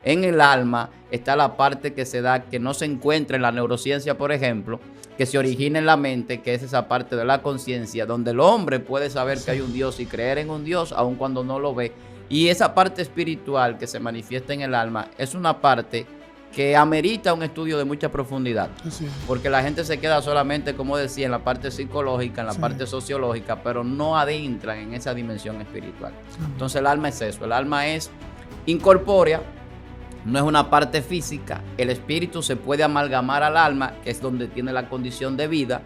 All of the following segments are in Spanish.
En el alma está la parte que se da, que no se encuentra en la neurociencia, por ejemplo, que se origina en la mente, que es esa parte de la conciencia, donde el hombre puede saber que hay un Dios y creer en un Dios, aun cuando no lo ve. Y esa parte espiritual que se manifiesta en el alma es una parte que amerita un estudio de mucha profundidad. Porque la gente se queda solamente, como decía, en la parte psicológica, en la parte sociológica, pero no adentran en esa dimensión espiritual. Entonces el alma es eso, el alma es incorpórea, no es una parte física. El espíritu se puede amalgamar al alma, que es donde tiene la condición de vida,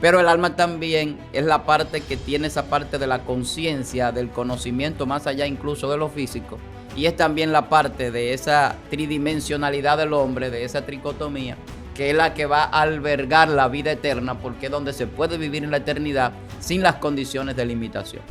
pero el alma también es la parte que tiene esa parte de la conciencia, del conocimiento más allá incluso de lo físico, y es también la parte de esa tridimensionalidad del hombre, de esa tricotomía, que es la que va a albergar la vida eterna, porque es donde se puede vivir en la eternidad sin las condiciones de limitación.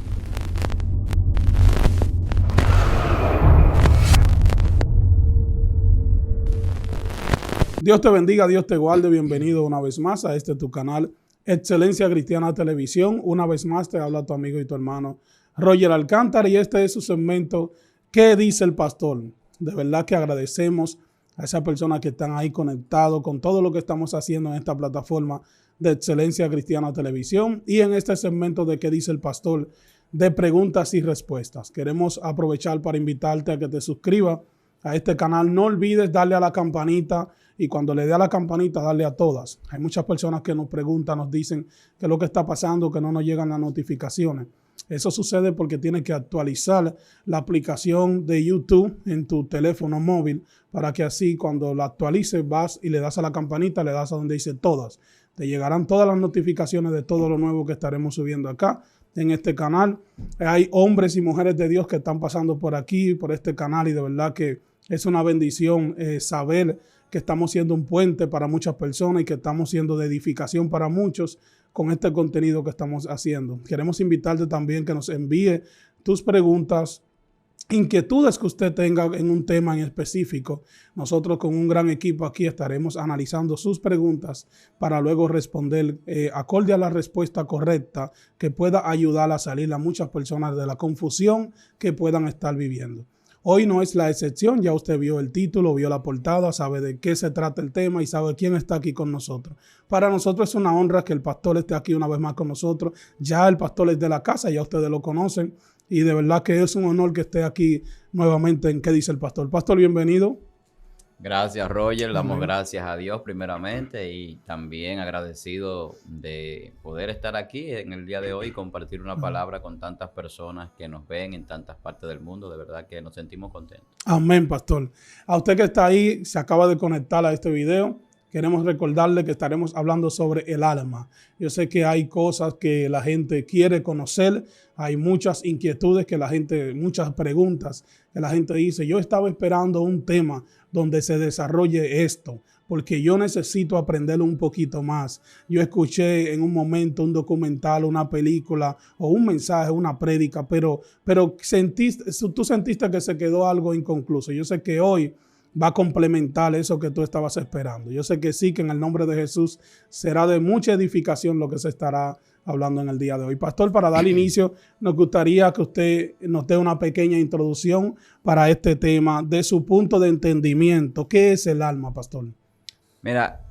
Dios te bendiga, Dios te guarde. Bienvenido una vez más a tu canal Excelencia Cristiana Televisión. Una vez más te habla tu amigo y tu hermano Roger Alcántara, y este es su segmento ¿Qué dice el pastor? De verdad que agradecemos a esas personas que están ahí conectados con todo lo que estamos haciendo en esta plataforma de Excelencia Cristiana Televisión y en este segmento de ¿Qué dice el pastor? De preguntas y respuestas. Queremos aprovechar para invitarte a que te suscribas a este canal. No olvides darle a la campanita, y cuando le dé a la campanita, darle a todas. Hay muchas personas que nos preguntan, nos dicen qué es lo que está pasando, que no nos llegan las notificaciones. Eso sucede porque tienes que actualizar la aplicación de YouTube en tu teléfono móvil, para que así cuando la actualices vas y le das a la campanita, le das a donde dice todas. Te llegarán todas las notificaciones de todo lo nuevo que estaremos subiendo acá en este canal. Hay hombres y mujeres de Dios que están pasando por aquí, por este canal, y de verdad que es una bendición saber que estamos siendo un puente para muchas personas y que estamos siendo de edificación para muchos con este contenido que estamos haciendo. Queremos invitarte también que nos envíe tus preguntas, inquietudes que usted tenga en un tema en específico. Nosotros con un gran equipo aquí estaremos analizando sus preguntas para luego responder acorde a la respuesta correcta, que pueda ayudar a salir a muchas personas de la confusión que puedan estar viviendo. Hoy no es la excepción, ya usted vio el título, vio la portada, sabe de qué se trata el tema y sabe quién está aquí con nosotros. Para nosotros es una honra que el pastor esté aquí una vez más con nosotros. Ya el pastor es de la casa, ya ustedes lo conocen, y de verdad que es un honor que esté aquí nuevamente en ¿Qué dice el pastor? Pastor, bienvenido. Gracias, Roger. Damos gracias a Dios primeramente y también agradecido de poder estar aquí en el día de hoy y compartir una palabra con tantas personas que nos ven en tantas partes del mundo. De verdad que nos sentimos contentos. Amén, pastor. A usted que está ahí, se acaba de conectar a este video, queremos recordarle que estaremos hablando sobre el alma. Yo sé que hay cosas que la gente quiere conocer, hay muchas inquietudes que la gente, muchas preguntas que la gente dice, yo estaba esperando un tema donde se desarrolle esto, porque yo necesito aprenderlo un poquito más. Yo escuché en un momento un documental, una película o un mensaje, una prédica, pero tú sentiste que se quedó algo inconcluso. Yo sé que hoy va a complementar eso que tú estabas esperando. Yo sé que sí, que en el nombre de Jesús será de mucha edificación lo que se estará hablando en el día de hoy. Pastor, para dar inicio, nos gustaría que usted nos dé una pequeña introducción para este tema, de su punto de entendimiento. ¿Qué es el alma, pastor? Mira,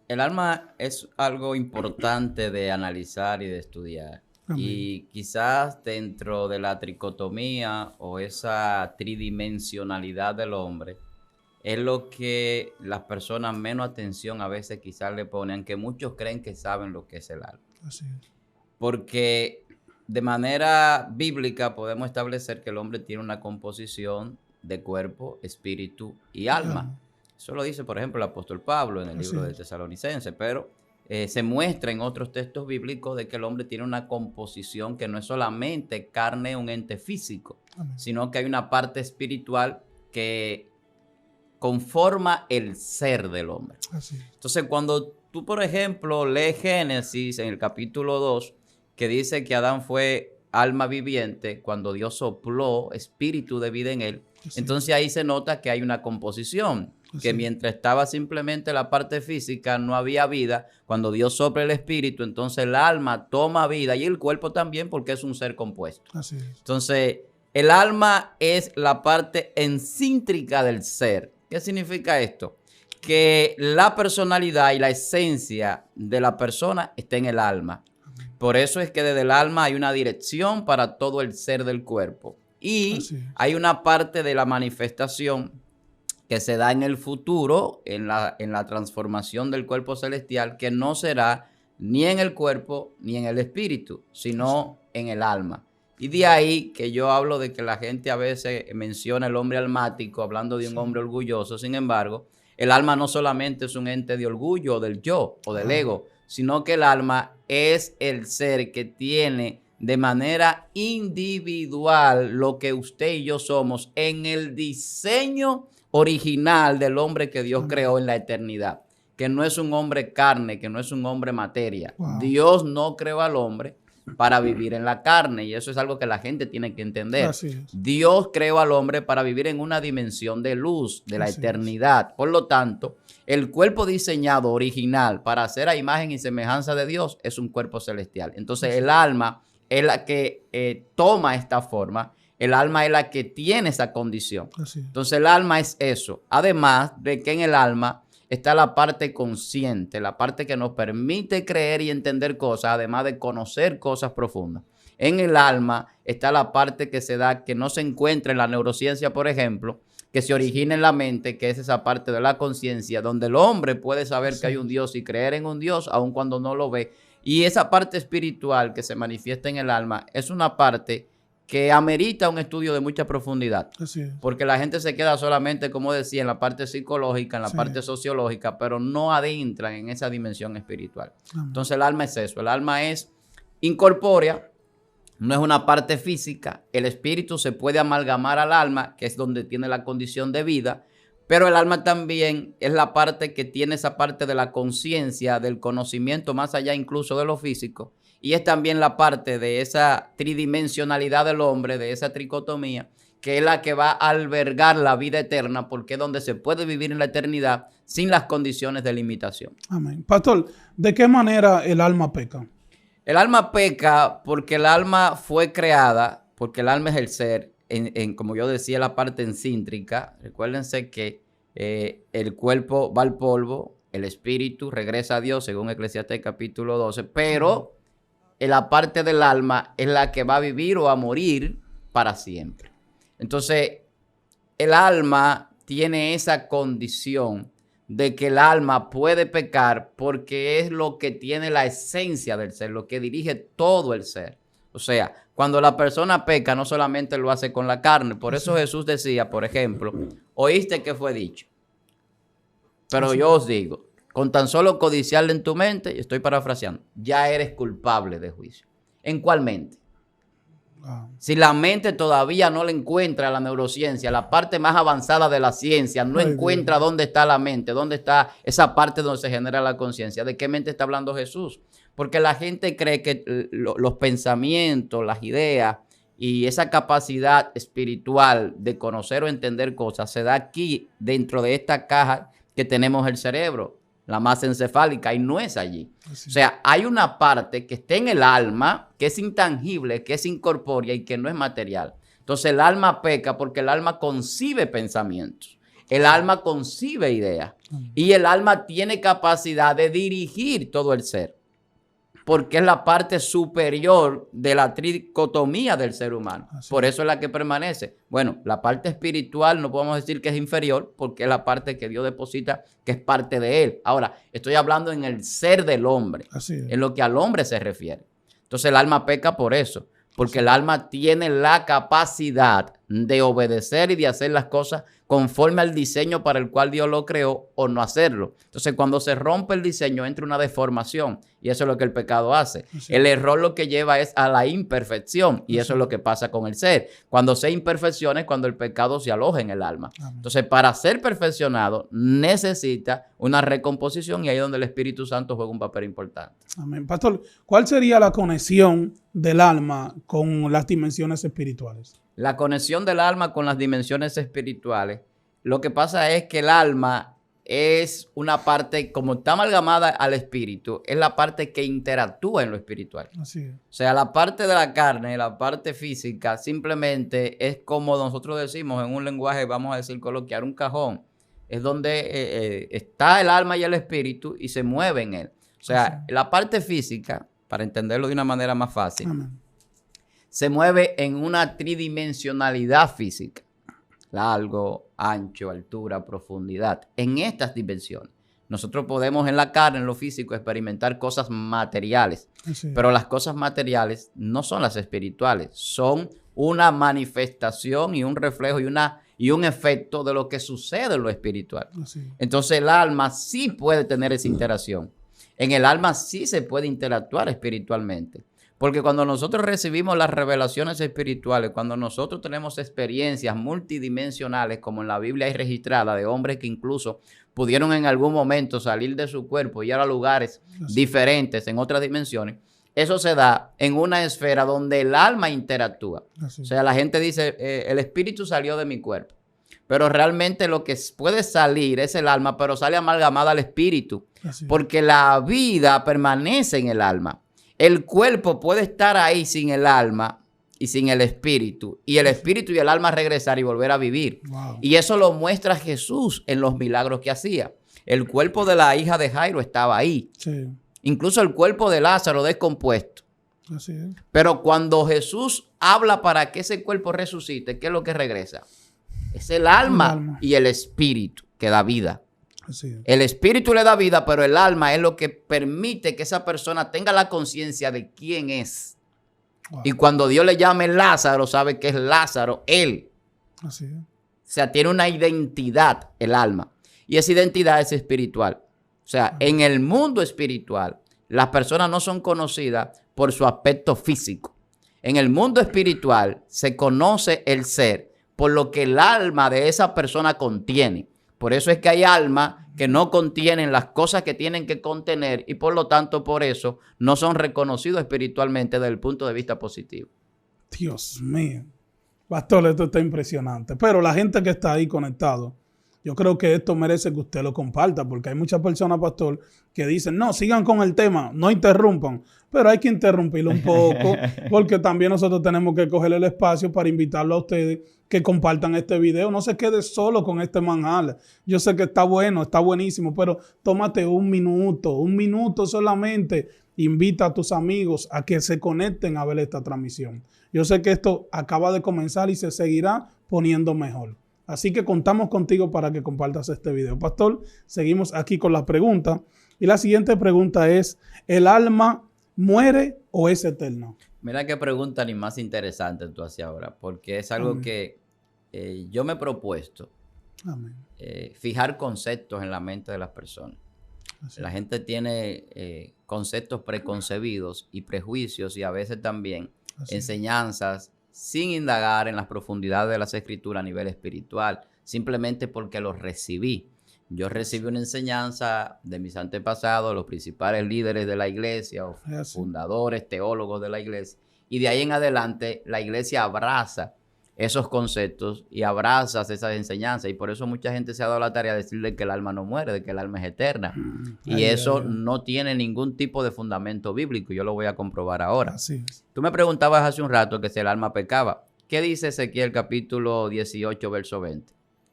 el alma es algo importante de analizar y de estudiar. Amén. Y quizás dentro de la tricotomía o esa tridimensionalidad del hombre, es lo que las personas menos atención a veces quizás le ponen, aunque muchos creen que saben lo que es el alma. Así es. Porque de manera bíblica podemos establecer que el hombre tiene una composición de cuerpo, espíritu y alma. Eso lo dice, por ejemplo, el apóstol Pablo en el libro de Tesalonicenses, pero se muestra en otros textos bíblicos de que el hombre tiene una composición que no es solamente carne, un ente físico, sino que hay una parte espiritual que conforma el ser del hombre. Entonces, cuando tú, por ejemplo, lees Génesis en el capítulo 2, que dice que Adán fue alma viviente cuando Dios sopló espíritu de vida en él, entonces ahí se nota que hay una composición, que mientras estaba simplemente la parte física no había vida. Cuando Dios sopla el espíritu, entonces el alma toma vida y el cuerpo también, porque es un ser compuesto. Entonces, El alma es la parte ensíntrica del ser. ¿Qué significa esto? Que la personalidad y la esencia de la persona está en el alma. Por eso es que desde el alma hay una dirección para todo el ser del cuerpo. Y hay una parte de la manifestación que se da en el futuro, en la transformación del cuerpo celestial, que no será ni en el cuerpo ni en el espíritu, sino en el alma. Y de ahí que yo hablo de que la gente a veces menciona el hombre almático, hablando de un hombre orgulloso. Sin embargo, el alma no solamente es un ente de orgullo o del yo o del ego, sino que el alma es el ser que tiene de manera individual lo que usted y yo somos en el diseño original del hombre que Dios creó en la eternidad. Que no es un hombre carne, que no es un hombre materia. Dios no creó al hombre para vivir en la carne, y eso es algo que la gente tiene que entender. Dios creó al hombre para vivir en una dimensión de luz, de la eternidad. Por lo tanto, el cuerpo diseñado original para hacer a imagen y semejanza de Dios es un cuerpo celestial. Entonces el alma es la que toma esta forma, el alma es la que tiene esa condición. Entonces el alma es eso, además de que en el alma está la parte consciente, la parte que nos permite creer y entender cosas, además de conocer cosas profundas. En el alma está la parte que se da, que no se encuentra en la neurociencia, por ejemplo, que se origina en la mente, que es esa parte de la conciencia, donde el hombre puede saber que hay un Dios y creer en un Dios, aun cuando no lo ve. Y esa parte espiritual que se manifiesta en el alma es una parte que amerita un estudio de mucha profundidad, porque la gente se queda solamente, como decía, en la parte psicológica, en la parte sociológica, pero no adentran en esa dimensión espiritual. Entonces el alma es eso, el alma es incorpórea, no es una parte física, el espíritu se puede amalgamar al alma, que es donde tiene la condición de vida, pero el alma también es la parte que tiene esa parte de la conciencia, del conocimiento, más allá incluso de lo físico. Y es también la parte de esa tridimensionalidad del hombre, de esa tricotomía, que es la que va a albergar la vida eterna, porque es donde se puede vivir en la eternidad sin las condiciones de limitación. Amén. Pastor, ¿de qué manera el alma peca? El alma peca porque el alma fue creada, porque el alma es el ser, como yo decía, la parte ensíntrica. Recuérdense que el cuerpo va al polvo, el espíritu regresa a Dios, según Eclesiastés capítulo 12, pero la parte del alma es la que va a vivir o a morir para siempre. Entonces, el alma tiene esa condición de que el alma puede pecar porque es lo que tiene la esencia del ser, lo que dirige todo el ser. O sea, cuando la persona peca, no solamente lo hace con la carne. Por eso Jesús decía, por ejemplo, oíste que fue dicho, pero yo os digo, con tan solo codiciarle en tu mente, y estoy parafraseando, ya eres culpable de juicio. ¿En cuál mente? Si la mente todavía no le encuentra la neurociencia, la parte más avanzada de la ciencia, no encuentra dónde está la mente, dónde está esa parte donde se genera la conciencia. ¿De qué mente está hablando Jesús? Porque la gente cree que los pensamientos, las ideas y esa capacidad espiritual de conocer o entender cosas se da aquí dentro de esta caja que tenemos el cerebro, la masa encefálica, y no es allí. O sea, hay una parte que está en el alma, que es intangible, que es incorpórea y que no es material. Entonces el alma peca porque el alma concibe pensamientos, el alma concibe ideas y el alma tiene capacidad de dirigir todo el ser, porque es la parte superior de la tricotomía del ser humano. Por eso es la que permanece. Bueno, la parte espiritual no podemos decir que es inferior, porque es la parte que Dios deposita, que es parte de él. Ahora, estoy hablando en el ser del hombre, en lo que al hombre se refiere. Entonces el alma peca por eso, porque el alma tiene la capacidad de obedecer y de hacer las cosas conforme al diseño para el cual Dios lo creó o no hacerlo. Entonces, cuando se rompe el diseño, entra una deformación y eso es lo que el pecado hace. El error lo que lleva es a la imperfección y eso es lo que pasa con el ser. Cuando se imperfecciona es cuando el pecado se aloja en el alma. Entonces, para ser perfeccionado necesita una recomposición y ahí es donde el Espíritu Santo juega un papel importante. Amén. Pastor, ¿cuál sería la conexión del alma con las dimensiones espirituales? La conexión del alma con las dimensiones espirituales, lo que pasa es que el alma es una parte, como está amalgamada al espíritu, es la parte que interactúa en lo espiritual. Así es. O sea, la parte de la carne, la parte física, simplemente es como nosotros decimos en un lenguaje, vamos a decir coloquial, un cajón. Es donde está el alma y el espíritu y se mueve en él. O sea, la parte física, para entenderlo de una manera más fácil, Amén. se mueve en una tridimensionalidad física. Largo, ancho, altura, profundidad. En estas dimensiones. Nosotros podemos en la carne, en lo físico, experimentar cosas materiales. Sí. Pero las cosas materiales no son las espirituales. Son una manifestación y un reflejo y un efecto de lo que sucede en lo espiritual. Sí. Entonces el alma sí puede tener esa interacción. En el alma sí se puede interactuar espiritualmente. Porque cuando nosotros recibimos las revelaciones espirituales, cuando nosotros tenemos experiencias multidimensionales, como en la Biblia hay registrada de hombres que incluso pudieron en algún momento salir de su cuerpo y ir a lugares diferentes en otras dimensiones, eso se da en una esfera donde el alma interactúa. O sea, la gente dice, el espíritu salió de mi cuerpo. Pero realmente lo que puede salir es el alma, pero sale amalgamada al espíritu. Porque la vida permanece en el alma. El cuerpo puede estar ahí sin el alma y sin el espíritu. Y el espíritu y el alma regresar y volver a vivir. Wow. Y eso lo muestra Jesús en los milagros que hacía. El cuerpo de la hija de Jairo estaba ahí. Sí. Incluso el cuerpo de Lázaro descompuesto. Así es. Pero cuando Jesús habla para que ese cuerpo resucite, ¿qué es lo que regresa? Es el alma y el espíritu que da vida. Así es. El espíritu le da vida, pero el alma es lo que permite que esa persona tenga la conciencia de quién es. Wow. Y cuando Dios le llame Lázaro, sabe que es Lázaro, él. Así es. O sea, tiene una identidad, el alma. Y esa identidad es espiritual. O sea, en el mundo espiritual, las personas no son conocidas por su aspecto físico. En el mundo espiritual se conoce el ser por lo que el alma de esa persona contiene. Por eso es que hay almas que no contienen las cosas que tienen que contener y por lo tanto por eso no son reconocidos espiritualmente desde el punto de vista positivo. Dios mío. Pastor, esto está impresionante. Pero la gente que está ahí conectado, yo creo que esto merece que usted lo comparta, porque hay muchas personas, pastor, que dicen, no, sigan con el tema, no interrumpan. Pero hay que interrumpirlo un poco, porque también nosotros tenemos que coger el espacio para invitarlo a ustedes que compartan este video. No se quede solo con este manjar. Yo sé que está bueno, está buenísimo, pero tómate un minuto solamente. Invita a tus amigos a que se conecten a ver esta transmisión. Yo sé que esto acaba de comenzar y se seguirá poniendo mejor. Así que contamos contigo para que compartas este video. Pastor, seguimos aquí con la pregunta. Y la siguiente pregunta es, ¿el alma muere o es eterno? Mira qué pregunta ni más interesante tú haces ahora, porque es algo que yo me he propuesto. Fijar conceptos en la mente de las personas. La gente tiene conceptos preconcebidos y prejuicios y a veces también enseñanzas sin indagar en las profundidades de las escrituras a nivel espiritual, simplemente porque los recibí. Yo recibí una enseñanza de mis antepasados, los principales líderes de la iglesia, o fundadores, teólogos de la iglesia, y de ahí en adelante la iglesia abraza esos conceptos y abraza esas enseñanzas, y por eso mucha gente se ha dado la tarea de decirle que el alma no muere, de que el alma es eterna, y eso no tiene ningún tipo de fundamento bíblico. Yo lo voy a comprobar ahora. Tú me preguntabas hace un rato que si el alma pecaba. ¿Qué dice Ezequiel capítulo 18, verso 20?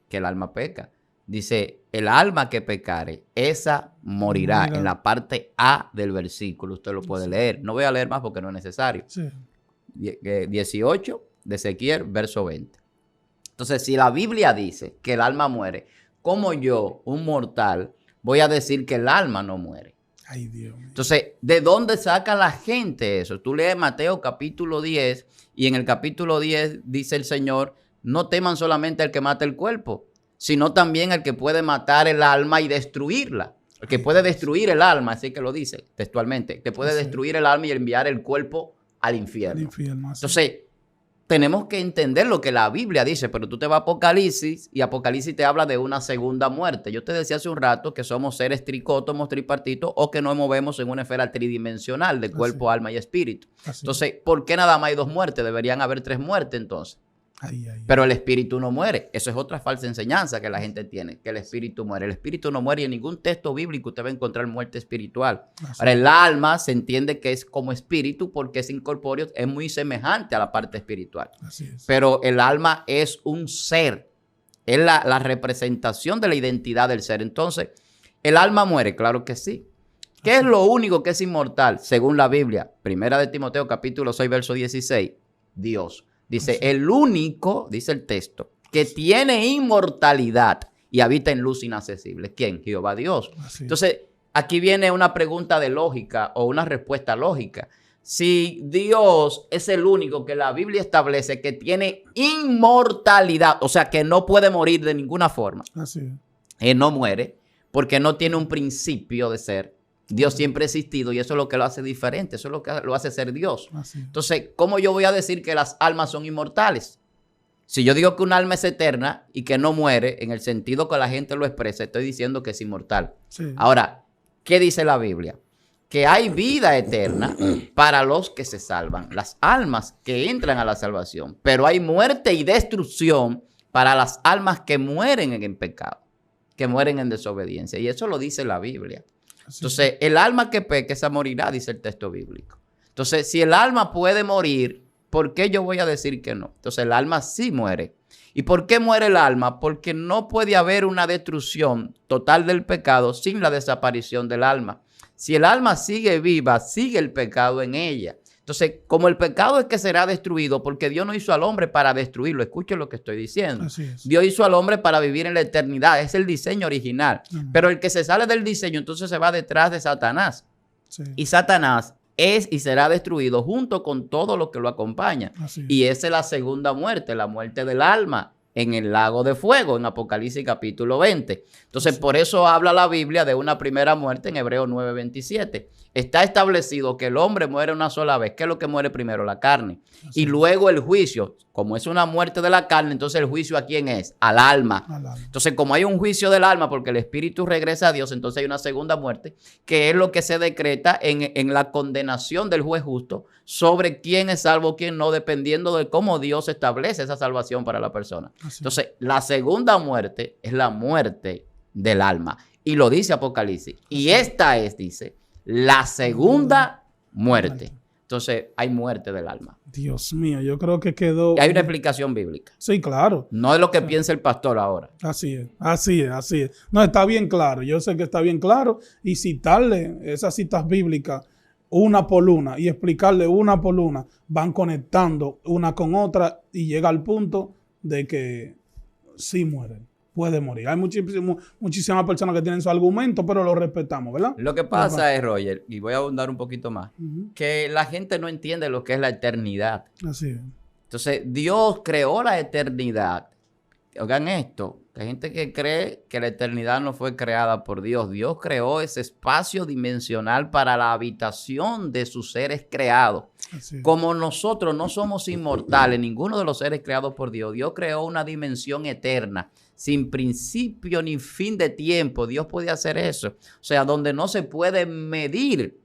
Que el alma peca. Dice, el alma que pecare, esa morirá. En la parte A del versículo, usted lo puede leer. No voy a leer más porque no es necesario. 18 de Ezequiel, verso 20. Entonces, si la Biblia dice que el alma muere, ¿cómo yo, un mortal, voy a decir que el alma no muere? Ay, Dios mío. Entonces, ¿de dónde saca la gente eso? Tú lees Mateo capítulo 10 y en el capítulo 10 dice el Señor, no teman solamente al que mata el cuerpo, sino también al que puede matar el alma y destruirla. El que puede destruir el alma, así que lo dice textualmente, que puede destruir el alma y enviar el cuerpo al infierno. Entonces, tenemos que entender lo que la Biblia dice, pero tú te vas a Apocalipsis y Apocalipsis te habla de una segunda muerte. Yo te decía hace un rato que somos seres tricótomos, tripartitos, o que nos movemos en una esfera tridimensional de cuerpo, alma y espíritu. Entonces, ¿por qué nada más hay dos muertes? Deberían haber tres muertes entonces. Pero el espíritu no muere. Eso es otra falsa enseñanza que la gente tiene, que el espíritu muere. El espíritu no muere y en ningún texto bíblico usted va a encontrar muerte espiritual. Ahora, el alma se entiende que es como espíritu porque es incorpóreo, es muy semejante a la parte espiritual. Pero el alma es un ser, es la representación de la identidad del ser. Entonces, ¿el alma muere? Claro que sí. ¿Qué es lo único que es inmortal? Según la Biblia, 1 de Timoteo capítulo 6, verso 16, Dios. Dice, el único, dice el texto, que tiene inmortalidad y habita en luz inaccesible. ¿Quién? Jehová Dios. Entonces, aquí viene una pregunta de lógica o una respuesta lógica. Si Dios es el único que la Biblia establece que tiene inmortalidad, o sea, que no puede morir de ninguna forma. Él no muere porque no tiene un principio de ser. Dios siempre ha existido y eso es lo que lo hace diferente, eso es lo que lo hace ser Dios. Entonces, ¿cómo yo voy a decir que las almas son inmortales? Si yo digo que un alma es eterna y que no muere, en el sentido que la gente lo expresa, estoy diciendo que es inmortal. Ahora, ¿qué dice la Biblia? Que hay vida eterna para los que se salvan, las almas que entran a la salvación, pero hay muerte y destrucción para las almas que mueren en el pecado, que mueren en desobediencia. Y eso lo dice la Biblia. Entonces, el alma que peque, esa morirá, dice el texto bíblico. Entonces, si el alma puede morir, ¿por qué yo voy a decir que no? Entonces, el alma sí muere. ¿Y por qué muere el alma? Porque no puede haber una destrucción total del pecado sin la desaparición del alma. Si el alma sigue viva, sigue el pecado en ella. Entonces, como el pecado es que será destruido, porque Dios no hizo al hombre para destruirlo. Escuchen lo que estoy diciendo. Dios hizo al hombre para vivir en la eternidad. Es el diseño original. Pero el que se sale del diseño, entonces se va detrás de Satanás. Y Satanás es y será destruido junto con todo lo que lo acompaña. Y esa es la segunda muerte, la muerte del alma en el lago de fuego, en Apocalipsis capítulo 20. Entonces, por eso habla la Biblia de una primera muerte en Hebreos 9:27. Está establecido que el hombre muere una sola vez. ¿Qué es lo que muere primero? La carne. Y luego el juicio. Como es una muerte de la carne, entonces el juicio ¿a quién es? Al alma. Entonces, como hay un juicio del alma porque el espíritu regresa a Dios, entonces hay una segunda muerte, que es lo que se decreta en la condenación del juez justo sobre quién es salvo, quién no, dependiendo de cómo Dios establece esa salvación para la persona. Entonces, la segunda muerte es la muerte del alma. Y lo dice Apocalipsis. Y esta es, dice, la segunda muerte. Entonces, hay muerte del alma. Dios mío, yo creo que quedó... Y hay una explicación bíblica. Sí, claro. No es lo que piensa el pastor ahora. Así es, así es, así es. No, está bien claro. Yo sé que está bien claro. Y citarle esas citas bíblicas una por una y explicarle una por una, van conectando una con otra y llega al punto de que sí mueren. Puede morir. Hay muchísimas personas que tienen su argumento, pero lo respetamos, ¿verdad? Lo que pasa es, Roger, y voy a abundar un poquito más, que la gente no entiende lo que es la eternidad. Así es. Entonces, Dios creó la eternidad. Oigan esto, hay gente que cree que la eternidad no fue creada por Dios. Dios creó ese espacio dimensional para la habitación de sus seres creados. Como nosotros no somos inmortales, ninguno de los seres creados por Dios, Dios creó una dimensión eterna, sin principio ni fin de tiempo. Dios puede hacer eso. O sea, donde no se puede medir.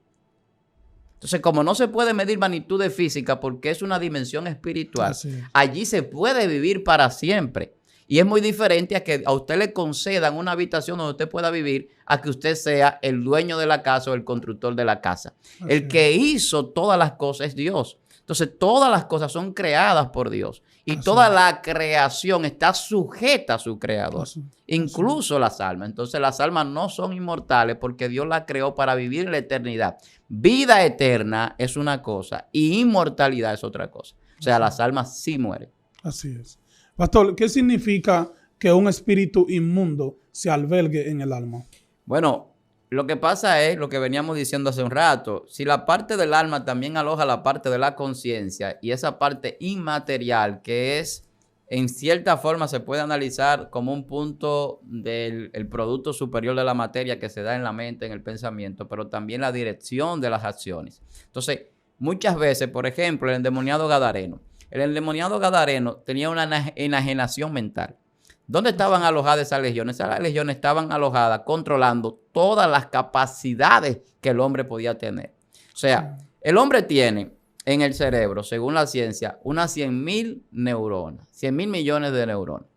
Entonces, como no se puede medir magnitudes físicas porque es una dimensión espiritual, allí se puede vivir para siempre. Y es muy diferente a que a usted le concedan una habitación donde usted pueda vivir, a que usted sea el dueño de la casa o el constructor de la casa. El que hizo todas las cosas es Dios. Entonces, todas las cosas son creadas por Dios. Y toda la creación está sujeta a su creador. Incluso las almas. Entonces, las almas no son inmortales porque Dios las creó para vivir en la eternidad. Vida eterna es una cosa y inmortalidad es otra cosa. O sea, las almas sí mueren. Así es. Pastor, ¿qué significa que un espíritu inmundo se albergue en el alma? Bueno, lo que pasa es lo que veníamos diciendo hace un rato. Si la parte del alma también aloja la parte de la conciencia y esa parte inmaterial que es, en cierta forma, se puede analizar como un punto del producto superior de la materia que se da en la mente, en el pensamiento, pero también la dirección de las acciones. Entonces, muchas veces, por ejemplo, el endemoniado gadareno. El endemoniado gadareno tenía una enajenación mental. ¿Dónde estaban alojadas esas legiones? Esas legiones estaban alojadas controlando todas las capacidades que el hombre podía tener. O sea, el hombre tiene en el cerebro, según la ciencia, unas 100.000 neuronas, 100.000 millones de neuronas.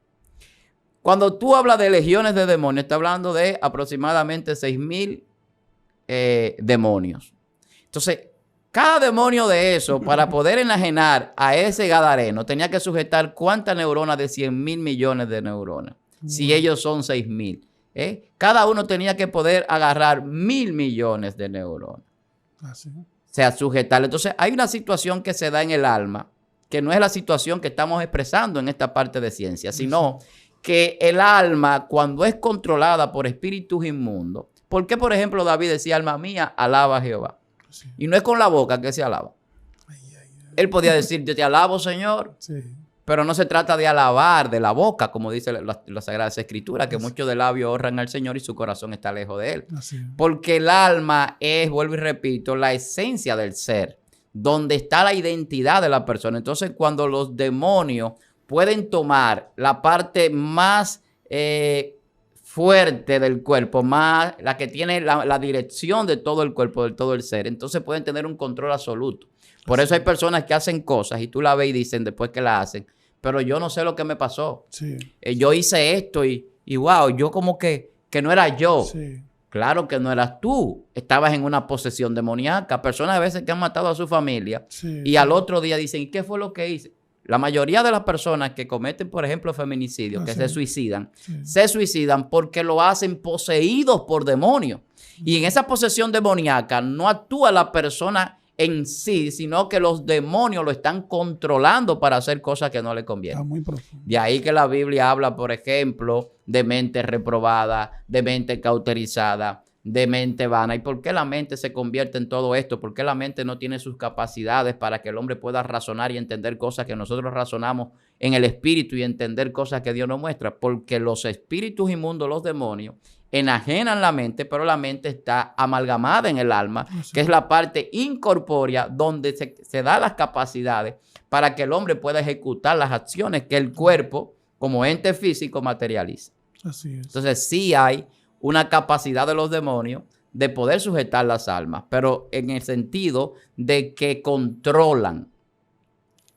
Cuando tú hablas de legiones de demonios, estás hablando de aproximadamente 6.000 demonios. Entonces, cada demonio de eso, para poder enajenar a ese gadareno, tenía que sujetar cuántas neuronas de 100.000 millones de neuronas, si ellos son 6.000. Cada uno tenía que poder agarrar 1.000 millones de neuronas. Así. O sea, sujetarle. Entonces, hay una situación que se da en el alma, que no es la situación que estamos expresando en esta parte de ciencia, sino que el alma, cuando es controlada por espíritus inmundos, ¿por qué, por ejemplo, David decía, alma mía, alaba a Jehová? Sí. Y no es con la boca que se alaba. Él podía decir, yo te alabo, Señor. Sí. Pero no se trata de alabar de la boca, como dice la Sagrada Escritura, que muchos de labios honran al Señor y su corazón está lejos de Él. Porque el alma es, vuelvo y repito, la esencia del ser, donde está la identidad de la persona. Entonces, cuando los demonios pueden tomar la parte más fuerte del cuerpo, más la que tiene la dirección de todo el cuerpo, de todo el ser, entonces pueden tener un control absoluto. Por eso hay personas que hacen cosas y tú la ves y dicen después que la hacen, pero yo no sé lo que me pasó. Sí. Yo hice esto y wow, yo como que no era yo. Sí. Claro que no eras tú. Estabas en una posesión demoníaca. Personas a veces que han matado a su familia y al otro día dicen, ¿y qué fue lo que hice? La mayoría de las personas que cometen, por ejemplo, feminicidios, que se suicidan porque lo hacen poseídos por demonios. Y en esa posesión demoníaca no actúa la persona en sí, sino que los demonios lo están controlando para hacer cosas que no le convienen. Está muy profundo. De ahí que la Biblia habla, por ejemplo, de mente reprobada, de mente cauterizada, de mente vana. ¿Y por qué la mente se convierte en todo esto? ¿Por qué la mente no tiene sus capacidades para que el hombre pueda razonar y entender cosas que nosotros razonamos en el espíritu y entender cosas que Dios nos muestra? Porque los espíritus inmundos, los demonios, enajenan la mente, pero la mente está amalgamada en el alma, que es la parte incorpórea donde se da las capacidades para que el hombre pueda ejecutar las acciones que el cuerpo, como ente físico, materializa. Así es. Entonces, sí hay una capacidad de los demonios de poder sujetar las almas, pero en el sentido de que controlan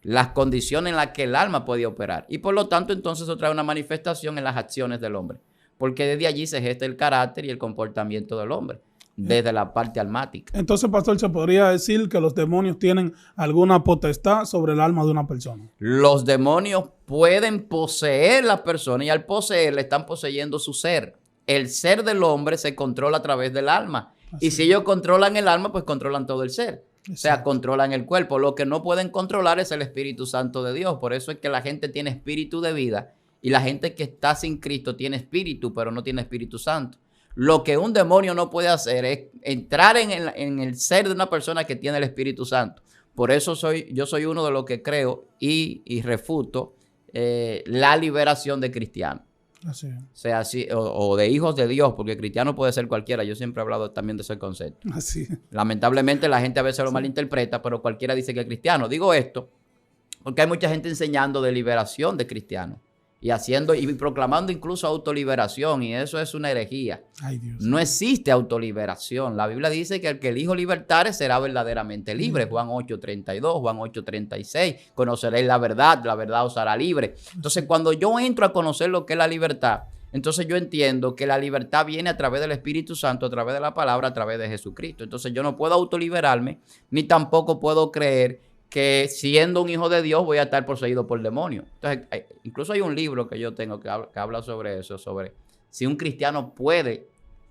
las condiciones en las que el alma puede operar. Y por lo tanto, entonces, eso trae una manifestación en las acciones del hombre. Porque desde allí se gesta el carácter y el comportamiento del hombre, desde la parte almática. Entonces, pastor, ¿se podría decir que los demonios tienen alguna potestad sobre el alma de una persona? Los demonios pueden poseer la persona y al poseerla están poseyendo su ser. El ser del hombre se controla a través del alma. Así. Y si ellos controlan el alma, pues controlan todo el ser. Exacto. O sea, controlan el cuerpo. Lo que no pueden controlar es el Espíritu Santo de Dios. Por eso es que la gente tiene espíritu de vida. Y la gente que está sin Cristo tiene espíritu, pero no tiene Espíritu Santo. Lo que un demonio no puede hacer es entrar en el ser de una persona que tiene el Espíritu Santo. Por eso yo soy uno de los que creo y refuto la liberación de cristianos. Así es. O sea, o de hijos de Dios, porque cristiano puede ser cualquiera. Yo siempre he hablado también de ese concepto. Así es. Lamentablemente la gente a veces lo malinterpreta, pero cualquiera dice que es cristiano. Digo esto porque hay mucha gente enseñando de liberación de cristianos. Y proclamando incluso autoliberación, y eso es una herejía. Ay, Dios. No existe autoliberación. La Biblia dice que el que el Hijo libertare será verdaderamente libre. Juan 8:32, Juan 8:36. Conoceréis la verdad os hará libre. Entonces, cuando yo entro a conocer lo que es la libertad, entonces yo entiendo que la libertad viene a través del Espíritu Santo, a través de la palabra, a través de Jesucristo. Entonces, yo no puedo autoliberarme, ni tampoco puedo creer que siendo un hijo de Dios voy a estar poseído por demonios. Entonces, incluso hay un libro que yo tengo que habla sobre eso, sobre si un cristiano puede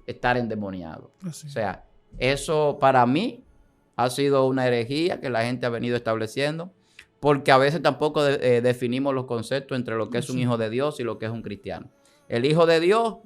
estar endemoniado. Así. O sea, eso para mí ha sido una herejía que la gente ha venido estableciendo, porque a veces tampoco definimos los conceptos entre lo que es un hijo de Dios y lo que es un cristiano. El hijo de Dios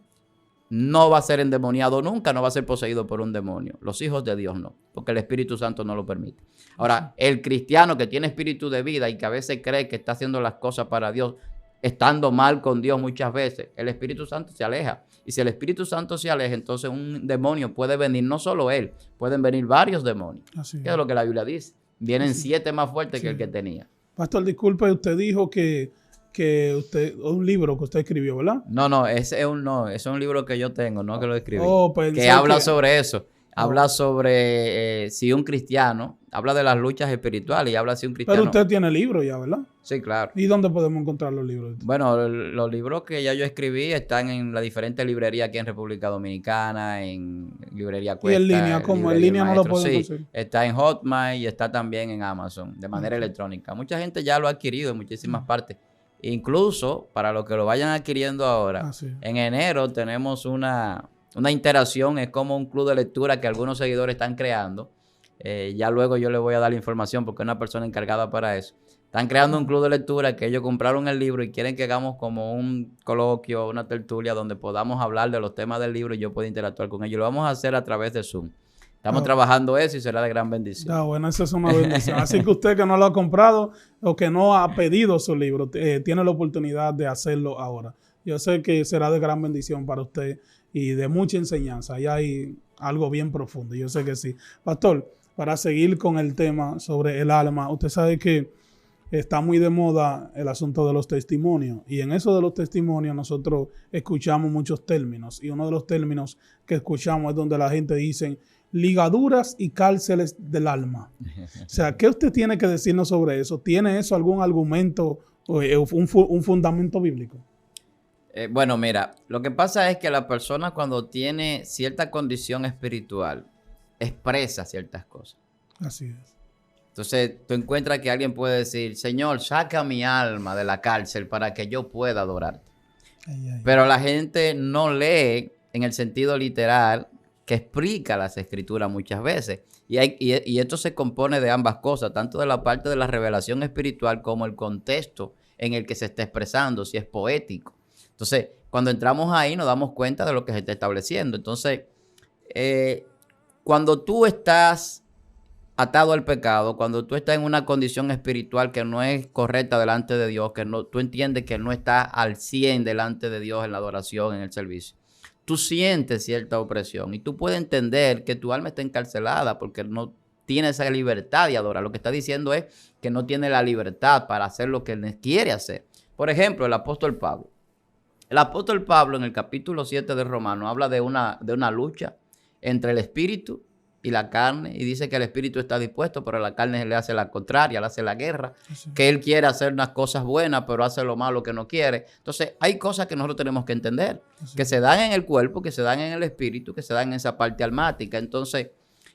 no va a ser endemoniado nunca, no va a ser poseído por un demonio. Los hijos de Dios no, porque el Espíritu Santo no lo permite. Ahora, el cristiano que tiene espíritu de vida y que a veces cree que está haciendo las cosas para Dios, estando mal con Dios muchas veces, el Espíritu Santo se aleja. Y si el Espíritu Santo se aleja, entonces un demonio puede venir, no solo él, pueden venir varios demonios. Así es. ¿Qué es lo que la Biblia dice? Vienen 7 más fuertes que el que tenía. Pastor, disculpe, usted dijo que un libro que usted escribió, ¿verdad? No, ese es un libro que yo tengo, no que lo escribí. Que habla sobre eso. Habla sobre si un cristiano, habla de las luchas espirituales y habla si un cristiano... Pero usted tiene libros ya, ¿verdad? Sí, claro. ¿Y dónde podemos encontrar los libros? Bueno, los libros que ya yo escribí están en las diferentes librerías aquí en República Dominicana, en Librería Cuesta. ¿Y en línea? ¿Cómo? ¿En línea no lo pueden conseguir? Sí, está en Hotmail y está también en Amazon, de manera electrónica. Mucha gente ya lo ha adquirido en muchísimas partes. Incluso, para los que lo vayan adquiriendo ahora, en enero tenemos una interacción, es como un club de lectura que algunos seguidores están creando. Ya luego yo les voy a dar la información porque es una persona encargada para eso. Están creando un club de lectura que ellos compraron el libro y quieren que hagamos como un coloquio, una tertulia donde podamos hablar de los temas del libro y yo pueda interactuar con ellos. Lo vamos a hacer a través de Zoom. Estamos trabajando eso y será de gran bendición. Bueno, esa es una bendición. Así que usted que no lo ha comprado o que no ha pedido su libro, tiene la oportunidad de hacerlo ahora. Yo sé que será de gran bendición para usted y de mucha enseñanza. Ahí hay algo bien profundo, yo sé que sí. Pastor, para seguir con el tema sobre el alma, usted sabe que está muy de moda el asunto de los testimonios y en eso de los testimonios nosotros escuchamos muchos términos y uno de los términos que escuchamos es donde la gente dice ligaduras y cárceles del alma. O sea, ¿qué usted tiene que decirnos sobre eso? ¿Tiene eso algún argumento o un fundamento bíblico? Bueno, mira, lo que pasa es que la persona cuando tiene cierta condición espiritual expresa ciertas cosas. Así es. Entonces, tú encuentras que alguien puede decir, Señor, saca mi alma de la cárcel para que yo pueda adorarte. Pero la gente no lee en el sentido literal que explica las escrituras muchas veces. Y esto se compone de ambas cosas, tanto de la parte de la revelación espiritual como el contexto en el que se está expresando, si es poético. Entonces, cuando entramos ahí nos damos cuenta de lo que se está estableciendo. Entonces, cuando tú estás atado al pecado, cuando tú estás en una condición espiritual que no es correcta delante de Dios, que no, tú entiendes que no estás al 100 delante de Dios en la adoración, en el servicio, tú sientes cierta opresión y tú puedes entender que tu alma está encarcelada porque no tiene esa libertad de adorar. Lo que está diciendo es que no tiene la libertad para hacer lo que él quiere hacer. Por ejemplo, el apóstol Pablo. El apóstol Pablo en el capítulo 7 de Romanos habla de una lucha entre el espíritu y la carne, y dice que el espíritu está dispuesto, pero la carne le hace la contraria, le hace la guerra, que él quiere hacer unas cosas buenas, pero hace lo malo que no quiere. Entonces, hay cosas que nosotros tenemos que entender, que se dan en el cuerpo, que se dan en el espíritu, que se dan en esa parte almática. Entonces,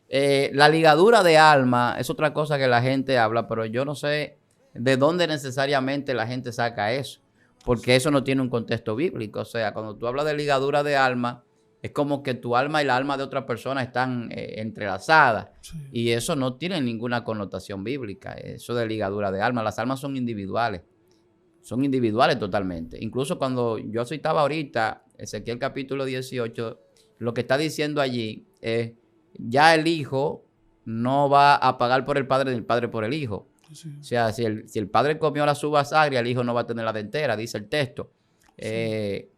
la ligadura de alma es otra cosa que la gente habla, pero yo no sé de dónde necesariamente la gente saca eso, porque eso no tiene un contexto bíblico. O sea, cuando tú hablas de ligadura de alma, es como que tu alma y la alma de otra persona están entrelazadas. Sí. Y eso no tiene ninguna connotación bíblica. Eso de ligadura de alma. Las almas son individuales. Son individuales totalmente. Incluso cuando yo citaba ahorita Ezequiel capítulo 18, lo que está diciendo allí es, ya el hijo no va a pagar por el padre ni el padre por el hijo. Sí. O sea, si el padre comió las uvas agrias, el hijo no va a tener la dentera, dice el texto. Sí.